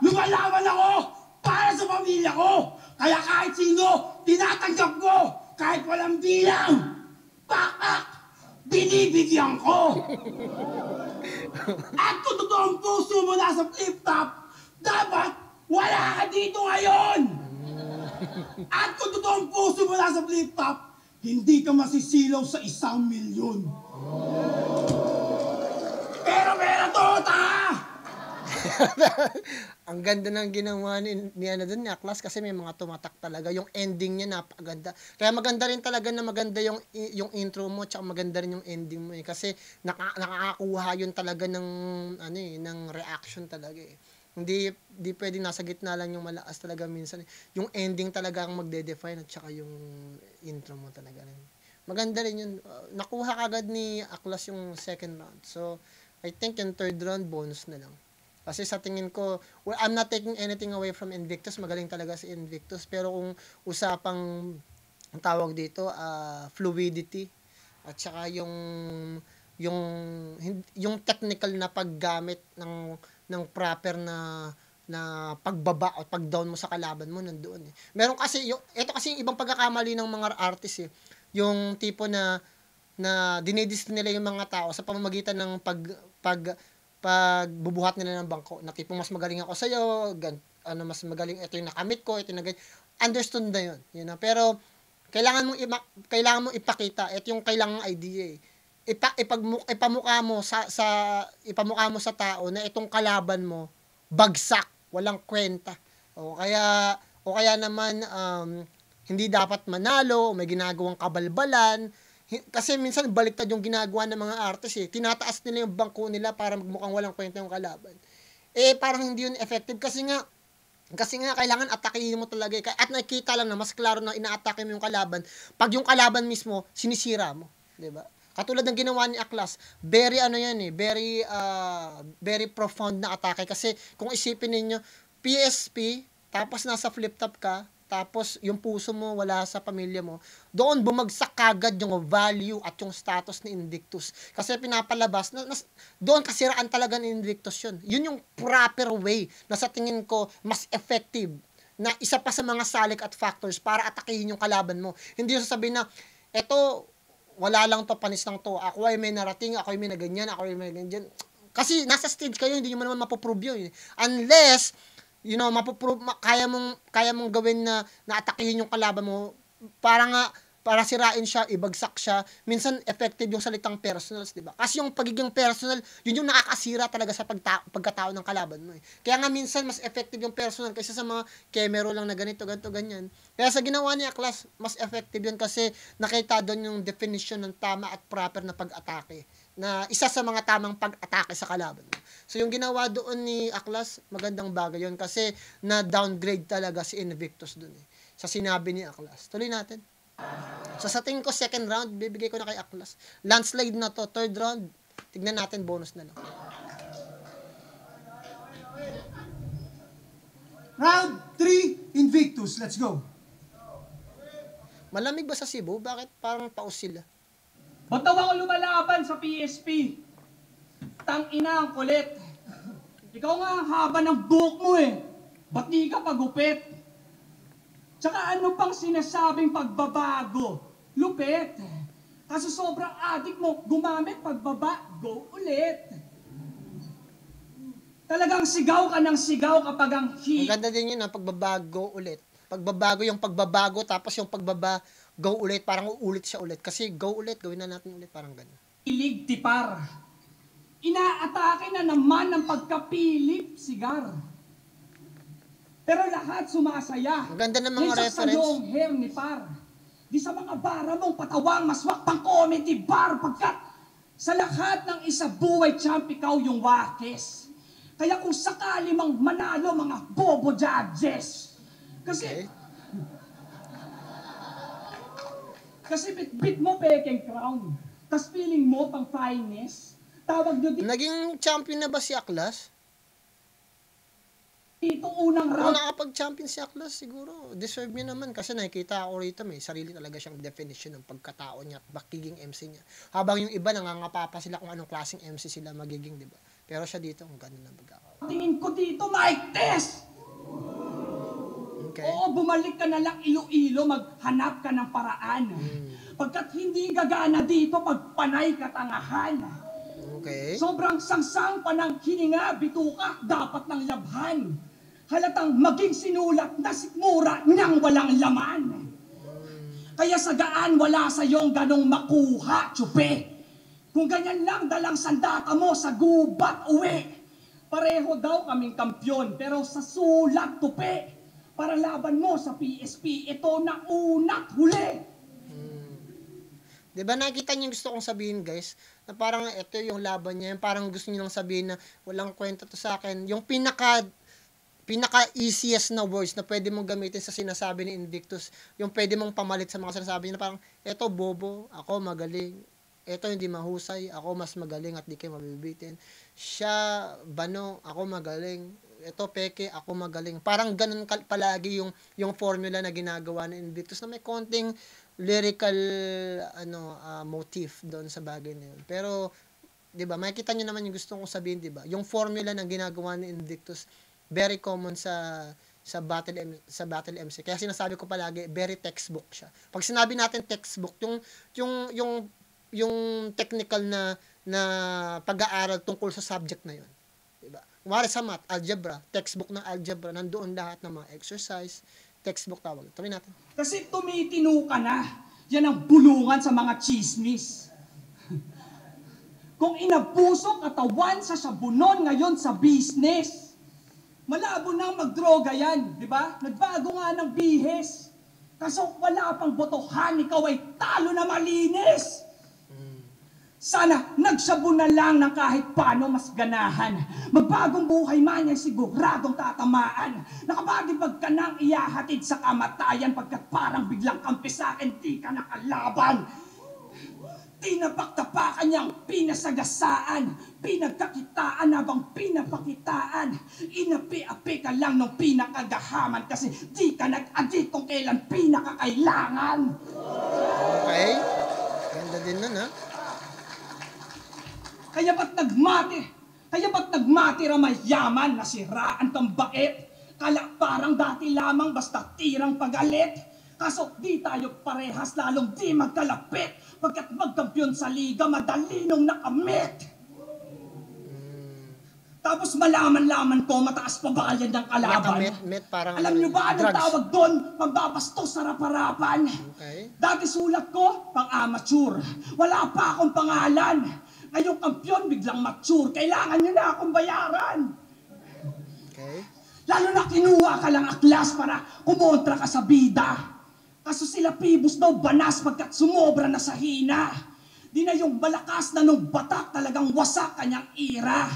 Lumalaban ako! Para sa pamilya ko! Kaya kahit sino, tinatanggap ko! Kahit walang bilang! Pakak! Binibigyan ko! At kung totoong puso mo nasa flip-top, dapat wala ka dito ngayon! At kung totoong puso mo nasa flip-top, hindi ka masisilaw sa 1,000,000. Pero to, tanga! Ang ganda ng ginawa ni ano doon ni Aklas kasi may mga tumatak talaga. Yung ending niya napakaganda. Kaya maganda rin talaga na maganda yung intro mo tsaka maganda rin yung ending mo kasi nakakakuha yun talaga ng ng reaction talaga eh. Hindi pwedeng nasa gitna lang yung malakas talaga minsan. Yung ending talaga ang magde-define at tsaka yung intro mo talaga rin. Maganda rin yun. Nakuha kagad ni Aklas yung second round. So, I think yung third round bonus na lang. Kasi sa tingin ko, I'm not taking anything away from Invictus. Magaling talaga si Invictus. Pero kung usapang ang tawag dito, fluidity at saka yung technical na paggamit ng proper na pagbaba o pag-down mo sa kalaban mo nandoon eh. Meron kasi ito kasi yung ibang pagkakamali ng mga artist eh. Yung tipo na dinidis nila yung mga tao sa pamamagitan ng pagbubuhat nila ng bangko na tipong mas magaling ako sa iyo, mas magaling ito yung nakamit ko, ito yung understood na yun, pero kailangan mong ipakita, ito yung kailangang idea eh. Ipamukha mo sa tao na itong kalaban mo bagsak, walang kwenta. O kaya naman hindi dapat manalo, may ginagawang kabalbalan. Kasi minsan baliktad yung ginagawa ng mga artist eh. Tinataas nila yung bangko nila para magmukhang walang kwenta yung kalaban. Parang hindi yun effective kasi nga kailangan atakihin mo talaga eh. At nakikita lang na mas klaro na inaatake mo yung kalaban pag yung kalaban mismo sinisira mo, 'di ba? Katulad ng ginawa ni Aklas, very very profound na atake kasi kung isipin niyo PSP tapos nasa flip top ka, tapos yung puso mo wala sa pamilya mo, doon bumagsak kagad yung value at yung status ni Invictus. Kasi pinapalabas, doon kasiraan talaga ni Invictus yun. Yun yung proper way na sa tingin ko mas effective na isa pa sa mga salik at factors para atakihin yung kalaban mo. Hindi yung sasabihin na, eto, wala lang to, panis lang to. Ako ay may narating, ako ay may naganyan, ako ay may ganyan. Kasi nasa stage kayo, hindi nyo naman mapoprove yun. Unless, kaya mong gawin na atakihin yung kalaban mo para sirain siya, ibagsak siya. Minsan effective yung salitang personals, 'di ba? Kasi yung pagiging personal, yun yung nakakasira talaga sa pagkatao ng kalaban mo eh. Kaya nga minsan mas effective yung personal kaysa sa mga kemero lang na ganito, ganyan. Kaya sa ginawa niya Aklas, mas effective yun kasi nakita doon yung definition ng tama at proper na pag-atake. Na isa sa mga tamang pag-atake sa kalaban mo. So yung ginawa doon ni Aklas, magandang bagay yun kasi na-downgrade talaga si Invictus doon eh. Sa sinabi ni Aklas. Tuloy natin. So sa tingin ko second round, bibigay ko na kay Aklas. Landslide na to. Third round, tignan natin bonus na lang. Round 3, Invictus. Let's go. Malamig ba sa Cebu? Bakit parang paus sila? Ba't daw ako lumalaban sa PSP? Tang-ina ang kulit. Ikaw nga ang haba ng buhok mo eh. Ba't di ka pagupit? Tsaka ano pang sinasabing pagbabago? Lupit. Kaso sobrang adik mo, gumamit pagbaba, go ulit. Talagang sigaw ka ng sigaw kapag ang Ang ganda din yun, pagbabago ulit. Pagbabago yung pagbabago, tapos yung go ulit, parang uulit siya ulit. Kasi go ulit, gawin na natin ulit, parang gano'n. Ilig tipar. Inaatake na naman ng pagkapilip sigar. Pero lahat sumasaya. Ang ganda ng mga reference. Sa long hair ni Par. Di sa mga bara mong patawang maswak pang comedy bar pagkat sa lahat ng isa buhay champ ikaw yung wakis. Kaya kung sakali mang manalo mga bobo judges, Kasi, Okay. kasi bit mo pekeng crown. Tas feeling mo pang finest. Tawag nyo Naging champion na ba si Aklas? dito unang Kung round. nakapag-champion si Aklas, siguro, deserve niya naman. Kasi nakikita ako rito, may sarili talaga siyang definition ng pagkatao niya at pagiging MC niya. Habang yung iba, nangangapapa sila kung anong klaseng MC sila magiging, di ba? Pero siya dito, kung ganun ang pagkakao. Tingin ko dito, mic test! Okay. Oo, bumalik ka na lang Iloilo, maghanap ka ng paraan. Pagkat hindi gagana dito, pagpanay katangahan. Okay. Sobrang sangsang pa ng hininga, bituka, dapat ng labhan. Halatang maging sinulat na sikmura niyang walang laman. Kaya sa gaan, wala sa iyong ganong makuha, tsupe. Kung ganyan lang, dalang sandata mo sa gubat uwi. Pareho daw kaming kampyon, pero sa sulat tupe. Para laban mo sa PSP, ito na unak huli. Diba nakita niyo yung gusto kong sabihin, guys, na parang ito yung laban niya, yung parang gusto niyo lang sabihin na walang kwenta to sa akin. Yung pinaka-easiest na words na pwede mong gamitin sa sinasabi ni Invictus, yung pwede mong pamalit sa mga sinasabi niya na parang, eto bobo, ako magaling. Eto hindi mahusay, ako mas magaling at di kayo mabibitin. Siya, bano, ako magaling. Eto peke, ako magaling. Parang ganun palagi yung formula na ginagawa ni Invictus na may konting lyrical motif doon sa bagay na yun. Pero 'di ba, makikita niyo naman yung gusto kong sabihin, 'di ba? Yung formula na ginagawa ni Invictus very common sa battle MC. Kaya sinasabi ko palagi, very textbook siya. Pag sinabi natin textbook, yung technical na pag-aaral tungkol sa subject na yun. 'Di ba? Kumari sa math, algebra, textbook ng algebra, nandoon lahat ng mga exercise, textbook tawag. Tuloy natin. Kasi tumitino ka na. Yan ang bulungan sa mga chismis. Kung inabuso katawan sa sabunon ngayon sa business, malabo nang magdroga yan, di ba? Nagbago nga ng bihes. Kaso wala pang botohan, ikaw ay talo na malinis. Sana nagsabon na lang ng kahit paano mas ganahan. Magbagong buhay man yan siguradong tatamaan. Nakabagibag ka nang iyahatid sa kamatayan pagkat parang biglang kampi sa akin, di ka nakalaban. Tinapaktapakan niyang pinasagasaan, pinagkakitaan habang pinapakitaan. Inapi-api ka lang ng pinakagahaman kasi di ka nag-adit kung kailan pinakakailangan. Okay? Ganda din nun, ha? Kaya ba't nagmatira mayaman, nasiraan kang bait? Kala parang dati lamang basta tirang pagalit. Kaso di tayo parehas, lalong di magkalapit. Pagkat magkampiyon sa liga, madali nung nakamit. Tapos malaman-laman ko, mataas pa ba yan ng kalaban? Met, parang Alam nyo ba anong drugs. tawag doon? Pambabastos sa rap-harapan. Okay. Dati sulat ko, pang-amateur. Wala pa akong pangalan. Ngayong kampiyon, biglang mature. Kailangan nyo na akong bayaran. Okay. Lalo na kinuha ka lang aklas para kumontra ka sa bida. Kaso sila Pibus daw banas pagkat sumobra na sa hina. Di na yung malakas na nung batak talagang wasak kanyang ira.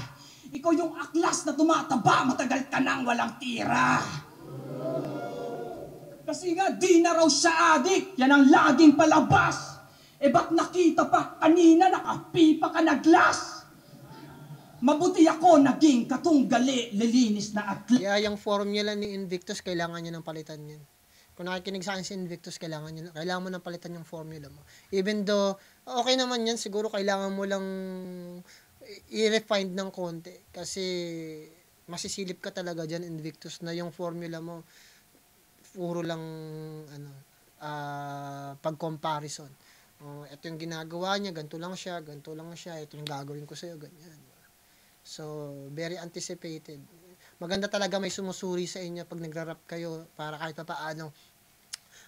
Ikaw yung aklas na tumataba, matagal ka nang walang tira. Kasi nga di na raw siya adik, yan ang laging palabas. Eh ba't nakita pa kanina nakapipa ka na glass? Mabuti ako naging katunggali, lilinis na atlet. Kaya yung formula ni Invictus, kailangan nyo ng palitan yan. Kung nakikinig sa akin si Invictus, kailangan mo ng palitan yung formula mo. Even though, okay naman yan, siguro kailangan mo lang i-refine ng konti. Kasi masisilip ka talaga dyan, Invictus, na yung formula mo, puro lang pag-comparison. Ito yung ginagawa niya, ganito lang siya, ito yung gagawin ko sa'yo, ganyan. So, very anticipated. Maganda talaga may sumusuri sa inyo pag nagra-rap kayo para kahit pa paano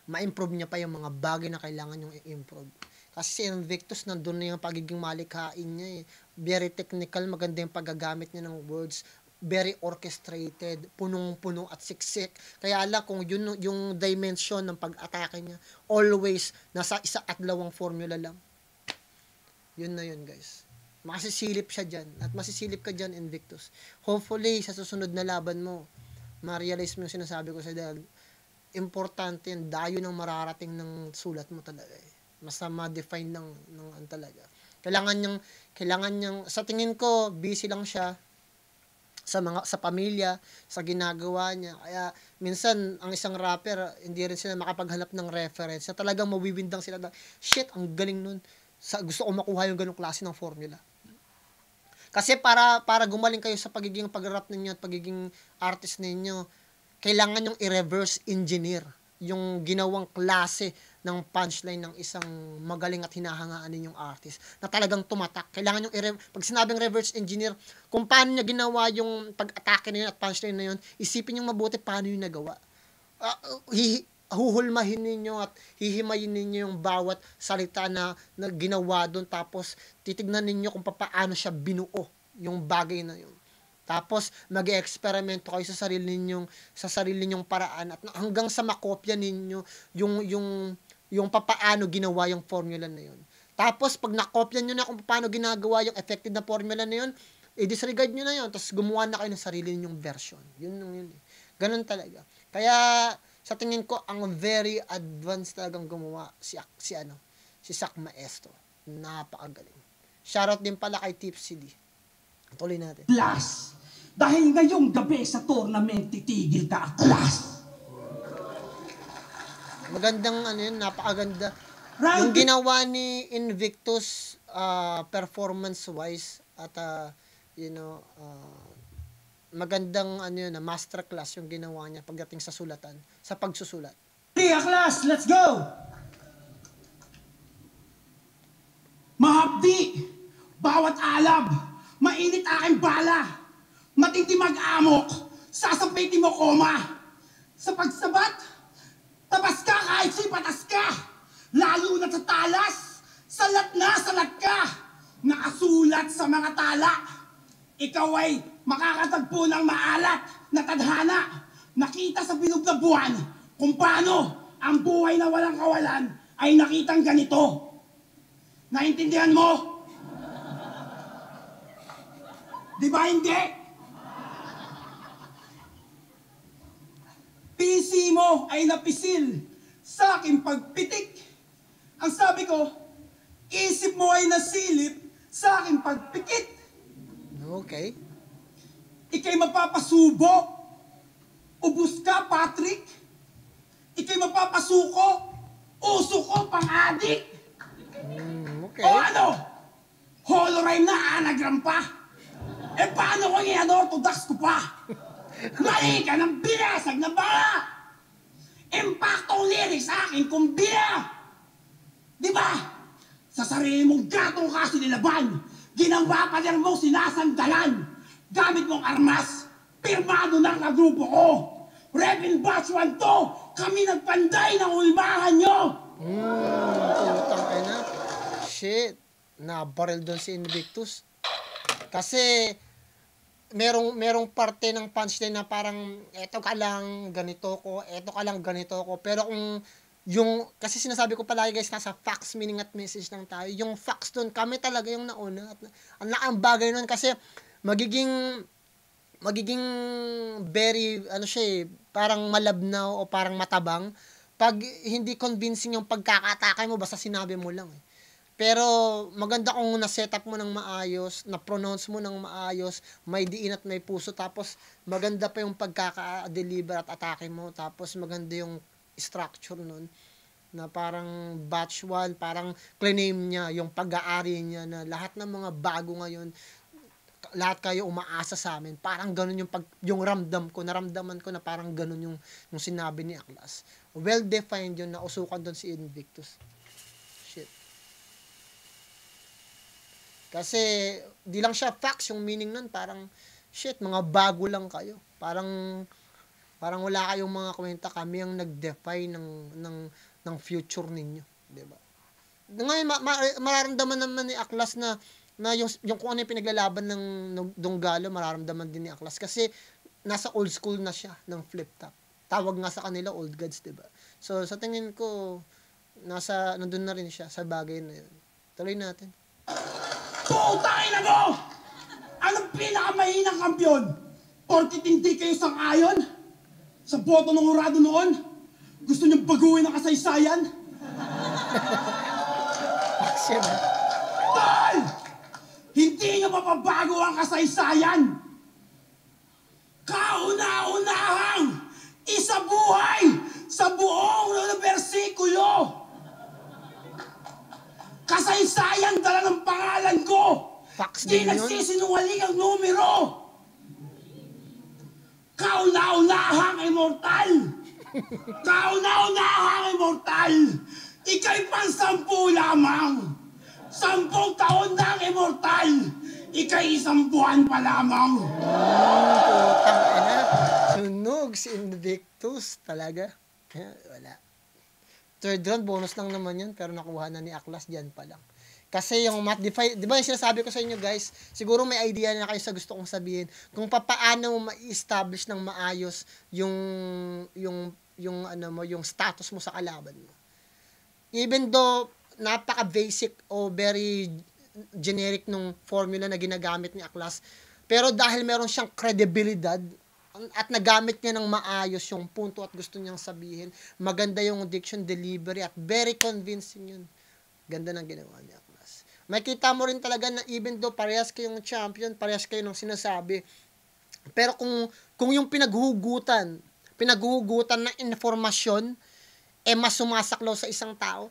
ma-improve niya pa yung mga bagay na kailangan yung i-improve. Kasi si Invictus, nandun na yung pagiging malikhain niya eh. Very technical, maganda yung paggagamit niya ng words. Very orchestrated, punong-puno at siksik. Kaya lang kung yun yung dimension ng pag-atake niya, always nasa isa at dalawang formula lang. Yun na yun, guys. Masisilip siya dyan. At masisilip ka dyan, Invictus. Hopefully, sa susunod na laban mo, ma-realize mo yung sinasabi ko sa dahil importante yan. Dayo ng mararating ng sulat mo talaga eh. Basta ma-define ng talaga. Kailangan niyang, sa tingin ko, busy lang siya sa pamilya, sa ginagawa niya. Kaya minsan ang isang rapper hindi rin sila makapaghanap ng reference na talagang mawiwindang sila na, shit, ang galing nun. Gusto ko makuha yung ganung klase ng formula. Kasi para gumaling kayo sa pagiging pag-rap ninyo at pagiging artist ninyo, kailangan yung i-reverse engineer yung ginawang klase ng punchline ng isang magaling at hinahangaan ninyong artist na talagang tumatak. Kailangan yung pag sinabing reverse engineer, kung paano niya ginawa yung pag-atake na yun at punchline na yun, isipin niyo mabuti paano yung nagawa. Huhulmahin ninyo at hihimayin ninyo yung bawat salita na ginawa doon, tapos titignan ninyo kung paano siya binuo yung bagay na yun. Tapos mag-eksperimento kayo sa sarili ninyong paraan at hanggang sa makopya ninyo yung paano ginawa yung formula na yun. Tapos pag nakopya niyo na kung paano ginagawa yung effective na formula na yun, i-disregard niyo na yun, tapos gumawa na kayo ng sarili ninyong version. Yun eh. Ganun talaga. Kaya sa tingin ko ang very advanced talagang gumawa si Sak Maestro. Napakagaling. Shoutout din pala kay Tipsy D. Tuloy natin. Class! Dahil ngayong gabi sa tournament, titigil ka, class! Magandang yun, napakaganda. Yung ginawa ni Invictus performance-wise at magandang masterclass yung ginawa niya pagdating sa sulatan, sa pagsusulat. Tia class, let's go! Mahapdi, bawat alab, mainit aking bala, matindi mag-amok, sasapitin mo koma. Sa pagsabat, tabas ka kahit sipatas ka, lalo na sa talas, salat ka, nakasulat sa mga tala. Ikaw ay makakatagpo ng maalat na tadhana, nakita sa bilog na buwan, kung paano ang buhay na walang kawalan ay nakitang ganito. Naintindihan mo? Di ba hindi? PC mo ay napisil sa aking pagpitik. Ang sabi ko, isip mo ay nasilip sa aking pagpikit. Okay. Ika'y mapapasubo. Ubus ka, Patrick. Ika'y mapapasuko. Uso ko, pang-adik. Okay. O ano? Holorime na, anagram pa. Eh paano kung i-unorthodox ko pa? Mali ka ng binasag na bala! Impaktong lyrics sa akin kung bina! Di ba? Sa sarili mong gatong kasi nilaban, ginawa pa niya mong sinasandalan. Gamit mong armas, pirmado ng kagrupo ko. Rebel Batch 1 to, kami nagpanday ng ulmahan nyo! Putang ina. Shit. Nabaril doon si Invictus. Kasi merong parte ng punchline na parang eto ka lang ganito ko, eto ka lang ganito ko. Pero kung kasi sinasabi ko palagi guys, nasa facts, meaning at message lang tayo. Yung facts doon, kami talaga yung nauna. At ang bagay nun kasi magiging very parang malabnaw o parang matabang pag hindi convincing yung pagkakatake mo, basta sinabi mo lang eh. Pero maganda kung na-setup mo ng maayos, na-pronounce mo ng maayos, may diin at may puso, tapos maganda pa yung pagkaka-deliver at atake mo, tapos maganda yung structure nun, na parang batch 1, parang claim niya, yung pag-aari niya na lahat ng mga bago ngayon, lahat kayo umaasa sa amin. Parang ganun yung ramdam ko, naramdaman ko na parang ganun yung sinabi ni Aklas. Well-defined yun, nausukan doon si Invictus. Shit. Kasi, di lang siya facts, yung meaning nun, parang, shit, mga bago lang kayo. Parang wala kayong mga kwenta, kami ang nag-define ng future ninyo. Diba? Ngayon, mararamdaman naman ni Aklas na yung kung ano yung pinaglalaban ng Donggalo, mararamdaman din ni Aklas. Kasi, nasa old school na siya, ng flip-top. Tawag nga sa kanila, old gods, diba? So, sa tingin ko, nandun na rin siya sa bagay na yun. Tuloy natin. Putang ina mo! Anong pinakamahinang kampyon? Porkit hindi kayo sang-ayon? Sa boto ng hurado noon? Gusto niyong baguhin ang kasaysayan? Action. Tol! Hindi niyo mapabago ang kasaysayan! Kauna-unahang isabuhay sa buong bersikulo! Kasaysayan dala ng pangalan ko! Facts Di din yun. nagsisinungaling ang numero! Kauna-unahang immortal! Kauna-unahang immortal! Ika'y pang-10 lamang! 10 taon na ang immortal! Ika'y 1 buwan pa lamang! Putang ina. Sunog si Invictus talaga. Wala. Third round, bonus lang naman yun, pero nakuha na ni Aklas dyan pa lang. Kasi yung math defy, di ba yung sinasabi ko sa inyo guys, siguro may idea na kayo sa gusto kong sabihin, kung paano mo ma-establish ng maayos yung status mo sa kalaban mo. Even though napaka-basic o very generic nung formula na ginagamit ni Aklas, pero dahil meron siyang kredibilidad at nagamit niya ng maayos yung punto at gusto niyang sabihin, maganda yung diction, delivery, at very convincing yun. Ganda ng ginawa niya, Aklas. Makita mo rin talaga na even though parehas kayong champion, parehas kayo ng sinasabi, pero kung yung pinaghuhugutan ng informasyon, mas sumasaklaw sa isang tao.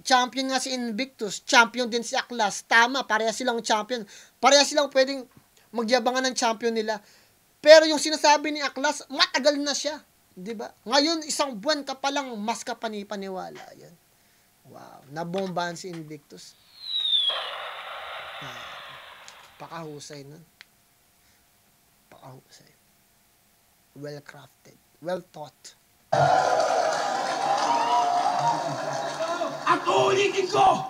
Champion nga si Invictus, champion din si Aklas. Tama, parehas silang champion. Parehas silang pwedeng magyabangan ng champion nila. Pero yung sinasabi ni Aklas, matagal na siya. Diba? Ngayon, 1 buwan ka pa lang, mas ka panipaniwala. Yan. Wow, nabombahan si Invictus. Pakahusay nun. Pakahusay. Well crafted. Well thought. At uulitin ko!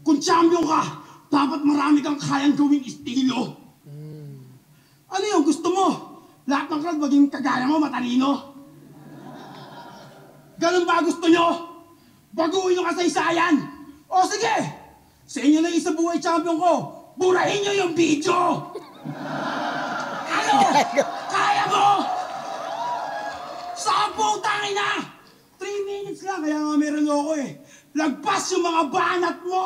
Kung champion ka, dapat marami kang kayang gawing estilo. Ano yung gusto mo? Lahat ng crowd maging kagaya mo, matalino? Ganun ba gusto nyo? Baguhin yung kasaysayan? O sige! Sa inyo na isa buhay champion ko, burahin nyo yung video! Ano? Kaya mo? Sabong tangin na! 3 minutes lang, kaya nga meron ako eh. Lagpas yung mga banat mo!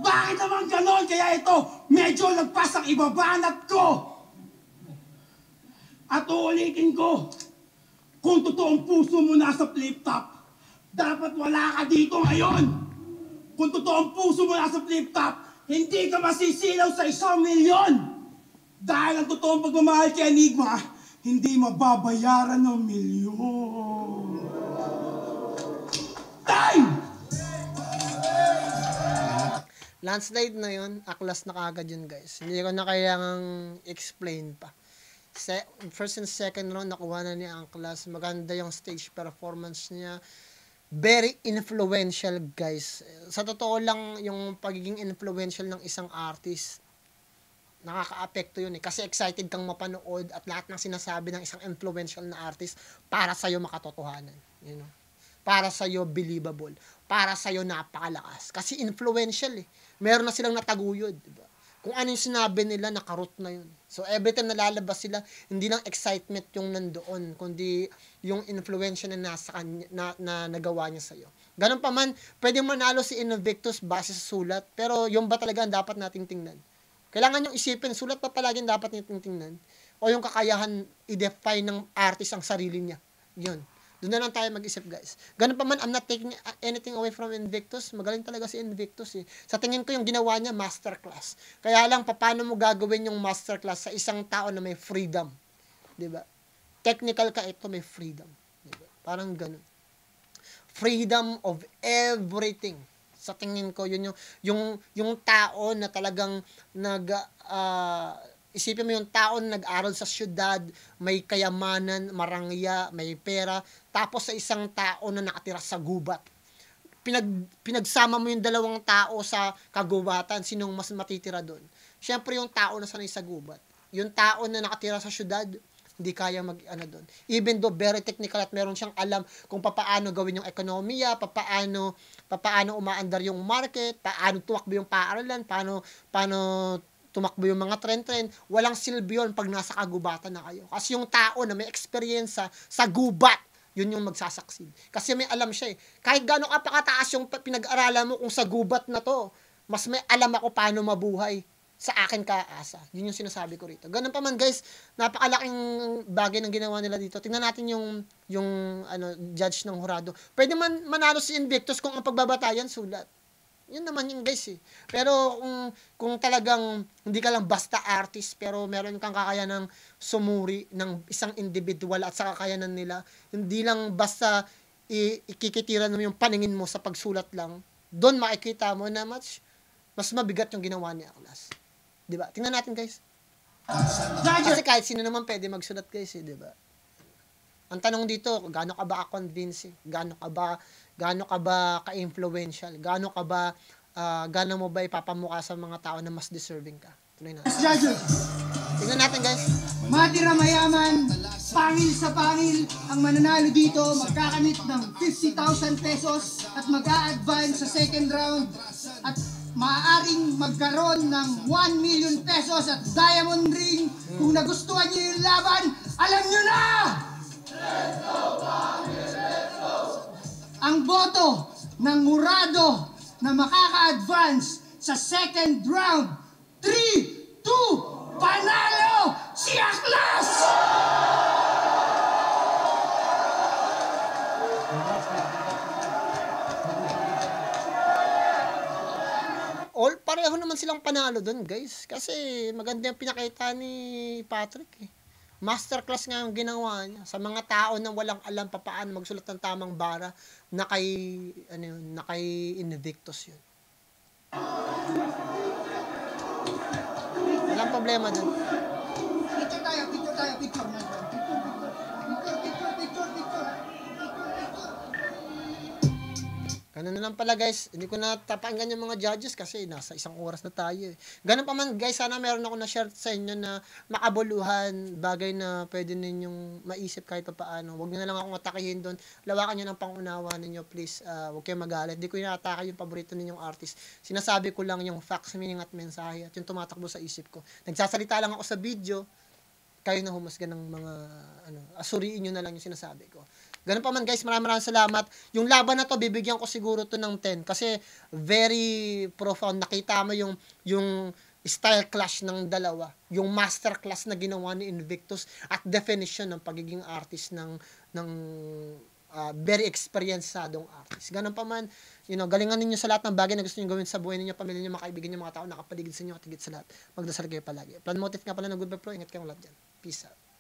Bakit naman ganon? Kaya ito, medyo lagpas ang ibabanat ko! At uulitin ko, kung totoong puso mo nasa flip top, dapat wala ka dito ngayon! Kung totoong puso mo nasa flip top, hindi ka masisilaw sa 1 milyon! Dahil ang totoong pagmamahal kay Enigma, hindi mababayaran ng milyon. Time! Landslide na yun, Aklas na kagad yun guys. Hindi ko na kailangang explain pa. First and second round, nakuha na ni Aklas. Maganda yung stage performance niya. Very influential guys. Sa totoo lang, yung pagiging influential ng isang artist, nakaka-apekto yun eh. Kasi excited kang mapanood at lahat ng sinasabi ng isang influential na artist para sa'yo makatotohanan. You know? Para sa'yo believable. Para sa'yo napakalakas. Kasi influential eh. Meron na silang nataguyod. Diba? Kung ano yung sinabi nila, nakarot na yun. So every time nalalabas sila, hindi lang excitement yung nandoon, kundi yung influensya na nasa kanya, na nagawa niya sa'yo. Ganun pa man, pwedeng manalo si Invictus base sa sulat, pero yung ba talaga ang dapat nating tingnan? Kailangan yung isipin, sulat pa palagi dapat nating tingnan? O yung kakayahan i-define ng artist ang sarili niya? Yun. Doon na lang tayo mag-isip guys. Ganun pa man, I'm not taking anything away from Invictus. Magaling talaga si Invictus eh. Sa tingin ko yung ginawa niya, masterclass. Kaya lang, paano mo gagawin yung masterclass sa isang tao na may freedom? Diba? Technical ka ito, may freedom. Diba? Parang ganun. Freedom of everything. Sa tingin ko, yun yung tao na talagang isipin mo yung tao na nag-aral sa syudad, may kayamanan, marangya, may pera, tapos sa isang tao na nakatira sa gubat. Pinagsama mo yung dalawang tao sa kagubatan, sinong mas matitira doon? Siyempre yung tao na sanay sa gubat. Yung tao na nakatira sa syudad, hindi kaya doon. Even though very technical at meron siyang alam kung paano gawin yung ekonomiya, paano umaandar yung market, paano tumakbo yung paaralan, paano tumakbo yung mga trend, walang silbi yun pag nasa kagubatan na kayo. Kasi yung tao na may experience sa gubat, yun yung magsasucceed. Kasi may alam siya eh. Kahit gaano ka pakataas yung pinag-aralan mo, kung sa gubat na to, mas may alam ako paano mabuhay sa akin kaasa. Yun yung sinasabi ko rito. Ganun pa man guys, napakalaking bagay ng ginawa nila dito. Tingnan natin yung judge ng hurado. Pwede man manalo si Invictus kung ang pagbabatayan sulat. Yun naman yung guys eh. Pero kung talagang hindi ka lang basta artist, pero meron kang kakayanang sumuri ng isang individual at sa kakayanan nila, hindi lang basta ikikitiran mo yung paningin mo sa pagsulat lang, doon makikita mo na mas mabigat yung ginawa ni Aklas. Diba? Tingnan natin guys. Kasi kahit sino naman pwede magsulat guys eh, diba? Ang tanong dito, gaano ka ba ka-convincing? Gaano ka ba ka-influential? Gaano mo ba ipapamukha sa mga tao na mas deserving ka? Tuloy natin. Judges, Tingnan natin guys. matira mayaman, pangil sa pangil, ang mananalo dito magkakamit ng 50,000 pesos at mag-a-advance sa second round at maaaring magkaroon ng 1 million pesos at diamond ring. Kung nagustuhan niyo yung laban, alam niyo na! Ang boto ng Murado na makaka-advance sa second round. 3, 2, panalo si Aklas! Pareho naman silang panalo doon guys. Kasi maganda yung pinakita ni Patrick eh. Masterclass nga yung ginawa niya sa mga tao na walang alam pa paano magsulat ng tamang bara na kay Invictus yun. Walang problema dun. Picture tayo. Picture. Ganun na lang pala guys. Hindi ko na tapakinggan yung mga judges kasi nasa 1 oras na tayo eh. Ganun pa man guys, sana meron ako na-share sa inyo na makabuluhan, bagay na pwede ninyong maisip kahit pa paano. Huwag nyo na lang akong atakihin doon. Lawakan nyo ng pangunawa ninyo please. Huwag kayong magalit. Hindi ko yung atake yung paborito ninyong artist. Sinasabi ko lang yung facts, meaning at mensahe at yung tumatakbo sa isip ko. Nagsasalita lang ako sa video. Kayo na humusga ng mga asuriin nyo na lang yung sinasabi ko. Ganun pa man guys, maraming salamat. Yung laban na to, bibigyan ko siguro to ng 10 kasi very profound. Nakita mo yung style clash ng dalawa, yung master class na ginawa ni Invictus at definition ng pagiging artist ng very experiencedong artist. Ganun pa man, galingan ninyo sa lahat ng bagay na gusto niyo gawin sa buhay ninyo, pamilya niyo, mga kaibigan niyo, mga tao nakapaligid sa inyo at higit sa lahat. Magdasal kayo palagi. Plan motive nga pala ng Good Vibe Pro. Ingat kayong lahat dyan. Peace out.